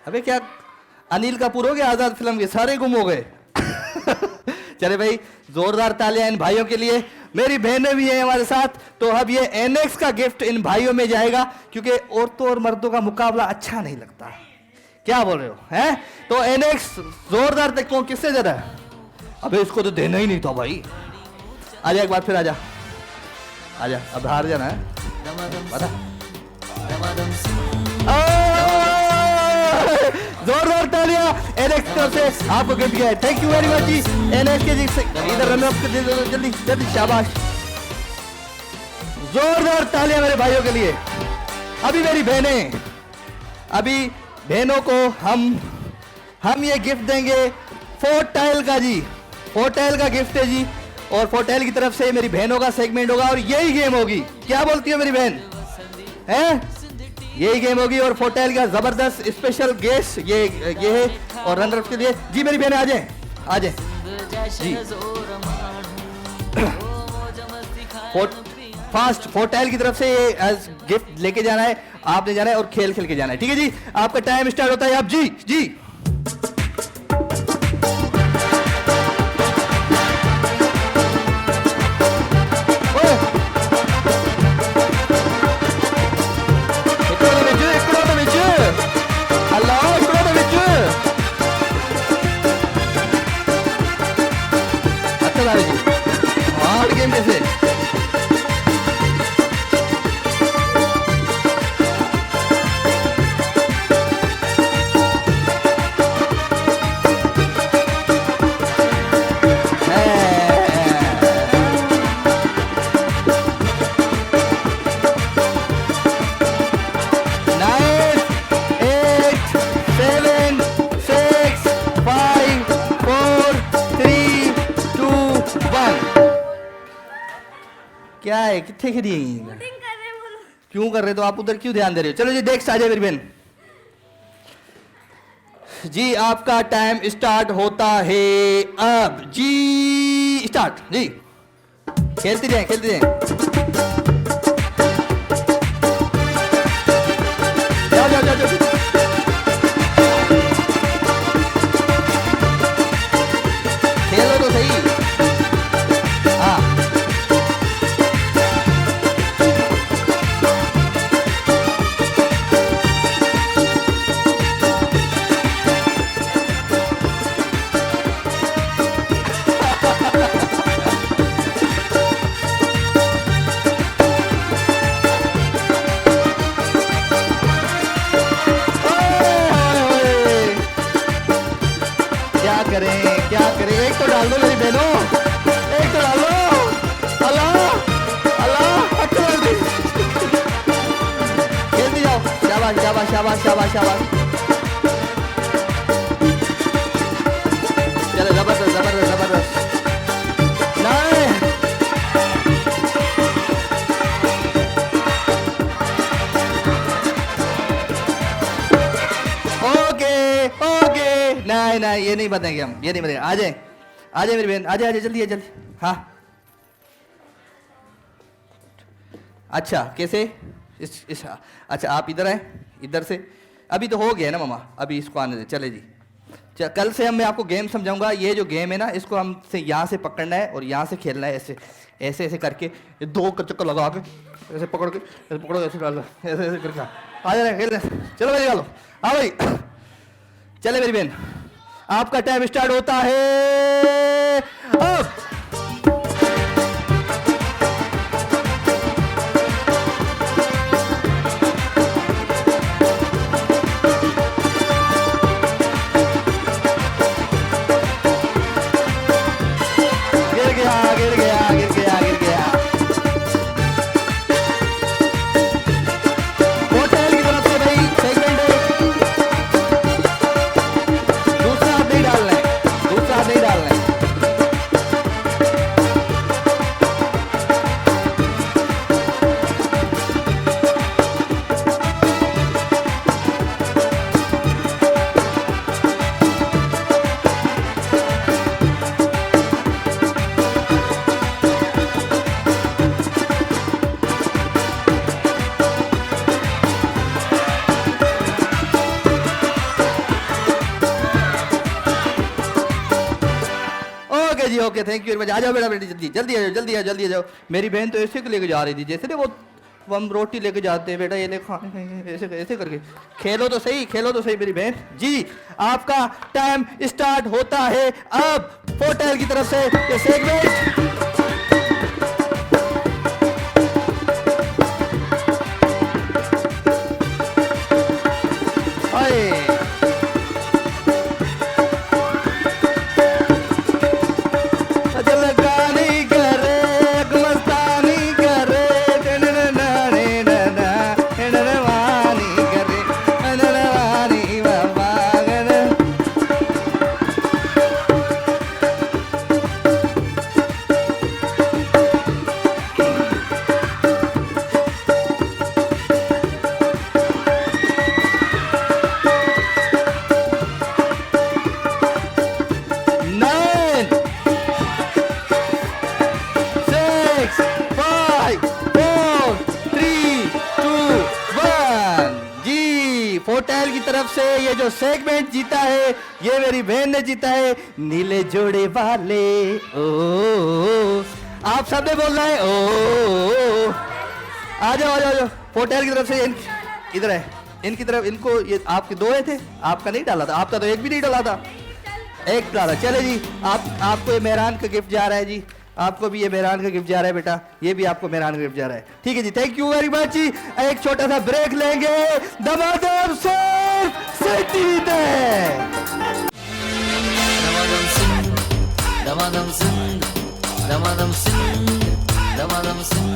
अबे क्या अनिल कपूर हो गया आजाद फिल्म के, सारे गुम हो गए। चले भाई, जोरदार तालियां इन भाइयों के लिए। मेरी बहनें भी हैं हमारे साथ, तो अब ये एनएक्स का गिफ्ट इन भाइयों में जाएगा, क्योंकि औरतों और मर्दों का मुकाबला अच्छा नहीं लगता। क्या बोल रहे हो हैं? तो एनएक्स जोरदार तक कौन किससे ज्यादा है? अबे इसको तो देना ही नहीं था भाई। आजा एक बार फिर, आजा आजा, अब हार जाना है बता। जोरदार तालियां एनएक्स तरफ से आपको गिफ्ट किया है। Thank you very much ji एनएक्स के जी। इधर रन अप जल्दी जल्दी, शाबाश। जोरदार तालियां मेरे भाइयों के लिए। अभी मेरी बहनें, अभी बहनों को हम ये गिफ्ट देंगे फोर्टाइल का जी। फोर्टाइल का गिफ्ट है जी, और फोर्टाइल की तरफ से मेरी बहनों का सेगमेंट होगा और यही गेम होगी। क्या बोलती है मेरी बहन? हैं? यही गेम होगी और फोर्टाइल का जबरदस्त स्पेशल गेस्ट ये है। और रनर के लिए जी मेरी बहन आ जाए, आ जाए जी। फास्ट फोर्टाइल की तरफ से ये गिफ्ट लेके जाना है, आपने जाना है और खेल खेल के जाना है। ठीक है जी, आपका टाइम स्टार्ट होता है अब जी जी। हार्ड गेम कैसे? क्या है? कितने खड़ी है? क्यों कर रहे हो? तो आप उधर क्यों ध्यान दे रहे हो? चलो जी नेक्स्ट आ जाए मेरी बहन जी, आपका टाइम स्टार्ट होता है अब जी। स्टार्ट जी, खेलते जाए खेलते जाए। जाओ जाओ जाओ जाओ। खेलो तो सही। हाँ क्या करें? एक तो डाल दो मेरी बहनों, एक तो डाल दो। अल्लाह अल्लाह अकबर। खेलती जाओ। शाबाश शाबाश शाबाश शाबाश शाबाश। चलो जबरदस्त जबरदस्त जबरदस्त। नहीं ओके ओके, नहीं नहीं ये नहीं बताएंगे हम, ये नहीं बताएंगे। आ जाए आ जाए मेरी बहन, आ जाए जल्दी है जल्दी। हाँ अच्छा कैसे इस अच्छा आप इधर आए, इधर से। अभी तो हो गया ना मामा, अभी इसको आने दे। चले जी कल से मैं आपको गेम समझाऊंगा। ये जो गेम है ना, इसको हमसे यहाँ से पकड़ना है और यहाँ से खेलना है। ऐसे ऐसे ऐसे करके ये दो चक्कर लगा के ऐसे पकड़ के ऐसे पकड़ो, ऐसे डालो, ऐसे ऐसे करके आ जाए खेल। चलो भाई निकालो। हाँ भाई चले मेरी बहन, आपका टाइम स्टार्ट होता है अब। गिर गया गिर गया गिर गया गिर गया। होटल की तरफ से भाई सेकंड है। दूसरा हाथ नहीं डालना है, दूसरा हाथ नहीं डालना है। ओके जी okay, thank you very much. आ जाओ बेटा बेटी, जल्दी जल्दी आ जाओ जल्दी आ जल्दी आ जाओ। मेरी बहन तो ऐसे लेके जा रही थी जैसे ना वो हम रोटी लेके जाते हैं। बेटा ये ले खाने, ऐसे ऐसे करके खेलो तो सही, खेलो तो सही मेरी बहन जी। आपका टाइम स्टार्ट होता है अब। होटल की तरफ से ये सेगमेंट होटल की तरफ से ये जो सेगमेंट जीता है, ये मेरी बहन ने जीता है। नीले जोड़े वाले ओ, आप सबने बोलना है ओ। आ जाओ आ जाओ आ जाओ। होटल की तरफ से इधर है, इनकी तरफ इनको, ये आपके दो थे, आपका नहीं डाला था, आपका तो एक भी नहीं डाला था, एक डाला। चले जी आपको ये मेहरान का गिफ्ट जा रहा है जी, आपको भी ये मेहरान का गिफ्ट जा रहा है बेटा, ये भी आपको मेहरान का गिफ्ट जा रहा है। ठीक है जी, थैंक यू वेरी मच जी। एक छोटा सा ब्रेक लेंगे, दमादम जीत है। दमादम सिंह दमादम सिंह दमादम सिंह दमादम सिंह।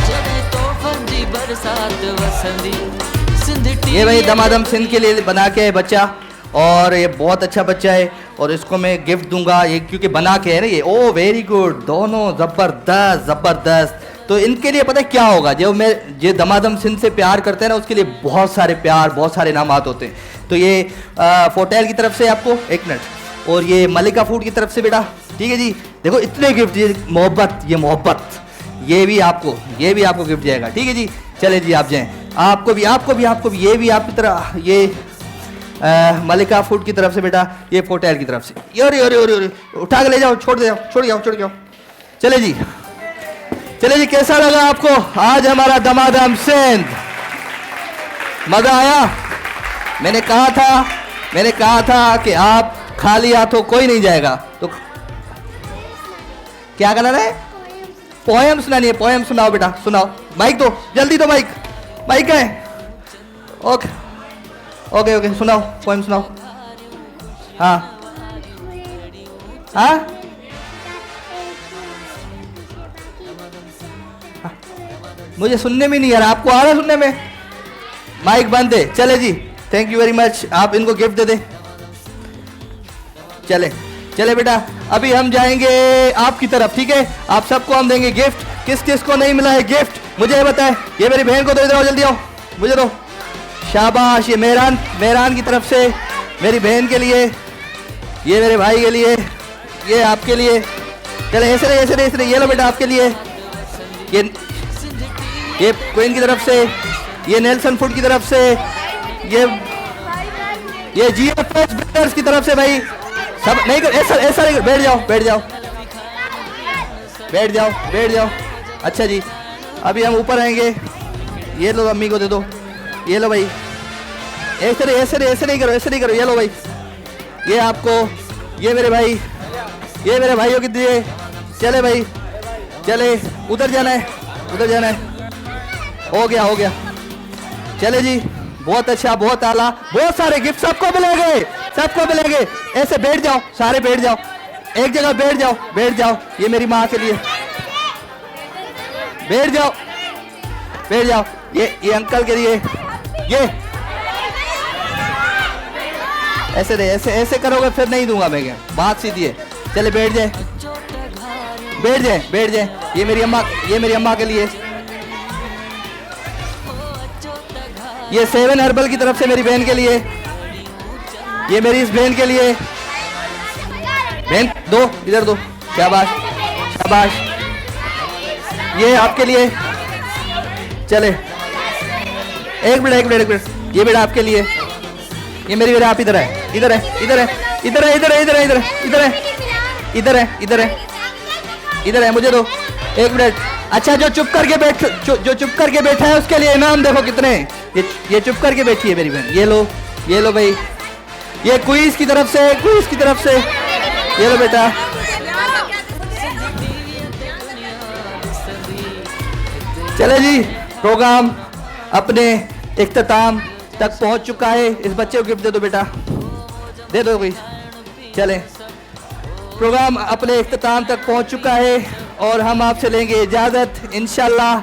चले तो फन ये भाई दमादम सिंध के लिए बना के है बच्चा, और ये बहुत अच्छा बच्चा है, और इसको मैं गिफ्ट दूंगा ये, क्योंकि बना के है ना ये। ओ वेरी गुड, दोनों जबरदस्त जबरदस्त। तो इनके लिए पता है क्या होगा, जो मैं ये दमादम सिंध से प्यार करते हैं ना, उसके लिए बहुत सारे प्यार, बहुत सारे इनामात होते हैं। तो ये फोटेल की तरफ से आपको 1 मिनट, और ये मलिका फूड की तरफ से बेटा, ठीक है जी। देखो इतने गिफ्ट, ये मोहब्बत, ये मोहब्बत, ये भी आपको गिफ्ट जाएगा, ठीक है जी। चले जी आप जाएं, आपको भी ये भी आपकी तरह, ये मलिका फूड की तरफ से बेटा, ये फोटेल की तरफ से। योरे उठा के ले जाओ, छोड़ के आओ। चले जी कैसा लगा आपको आज हमारा दमादम सिंध? मजा आया? मैंने कहा था कि आप खाली हाथों कोई नहीं जाएगा। तो क्या करना है? पोएम सुनानी है, पोएम सुनाओ बेटा, सुनाओ। माइक दो, जल्दी दो माइक है। ओके सुनाओ, पोएम सुनाओ। हाँ मुझे सुनने में नहीं आ रहा, आपको आ रहा है सुनने में? माइक बंद है। चले जी, थैंक यू वेरी मच। आप इनको गिफ्ट दे दे। चले बेटा, अभी हम जाएंगे आपकी तरफ, ठीक है? आप सबको हम देंगे गिफ्ट। किस को नहीं मिला है गिफ्ट मुझे ये बताए। ये मेरी बहन को दो, इधर आओ, जल्दी आओ, मुझे दो। शाबाश, ये मेहरान की तरफ से मेरी बहन के लिए, ये मेरे भाई के लिए, ये आपके लिए। चले ऐसे ये लो बेटा आपके लिए। ये क्वीन की तरफ से, ये नेल्सन फूड की तरफ से, ये GFS बिल्डर्स की तरफ से। भाई सब नहीं कर, ऐसा नहीं कर, बैठ जाओ। अच्छा जी, अभी हम ऊपर आएंगे। ये लो, अम्मी को दे दो। ये लो भाई, ऐसे नहीं करो। ये लो भाई, ये आपको, ये मेरे भाइयों की दिए। चले भाई, चले, उधर जाना है। हो गया। चले जी, बहुत अच्छा, बहुत आला, बहुत सारे गिफ्ट सबको मिलेंगे। ऐसे बैठ जाओ, सारे बैठ जाओ, एक जगह बैठ जाओ। ये मेरी माँ के लिए, बैठ जाओ। ये अंकल के लिए, ये ऐसे करोगे फिर नहीं दूंगा मैं, क्या बात सीधी है। चले बैठ जाए। ये मेरी अम्मा के लिए, ये 7 हर्बल की तरफ से मेरी बहन के लिए, ये मेरी इस बहन के लिए। बहन दो, इधर दो। शाबाश। ये आपके लिए। चले, एक मिनट। ये बेटा आपके लिए, ये मेरी बेटा, आप इधर है, मुझे दो, 1 मिनट। अच्छा, जो चुप करके बैठा है उसके लिए इनाम देखो कितने। ये चुप करके बैठी है मेरी बहन। ये लो भाई, ये क्वीज की तरफ से। ये लो बेटा। चले जी, प्रोग्राम अपने इख्तिताम तक पहुंच चुका है। इस बच्चे को गिफ्ट दे दो बेटा, दे दो भाई। चले, प्रोग्राम अपने इख्तिताम तक पहुंच चुका है और हम आपसे लेंगे इजाज़त। इंशाल्लाह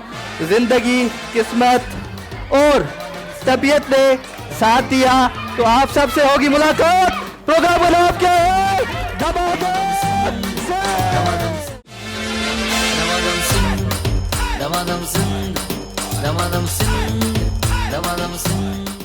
जिंदगी, किस्मत और तबीयत ने साथ दिया तो आप सबसे होगी मुलाकात। प्रोग्राम बना आपके Damadım Singh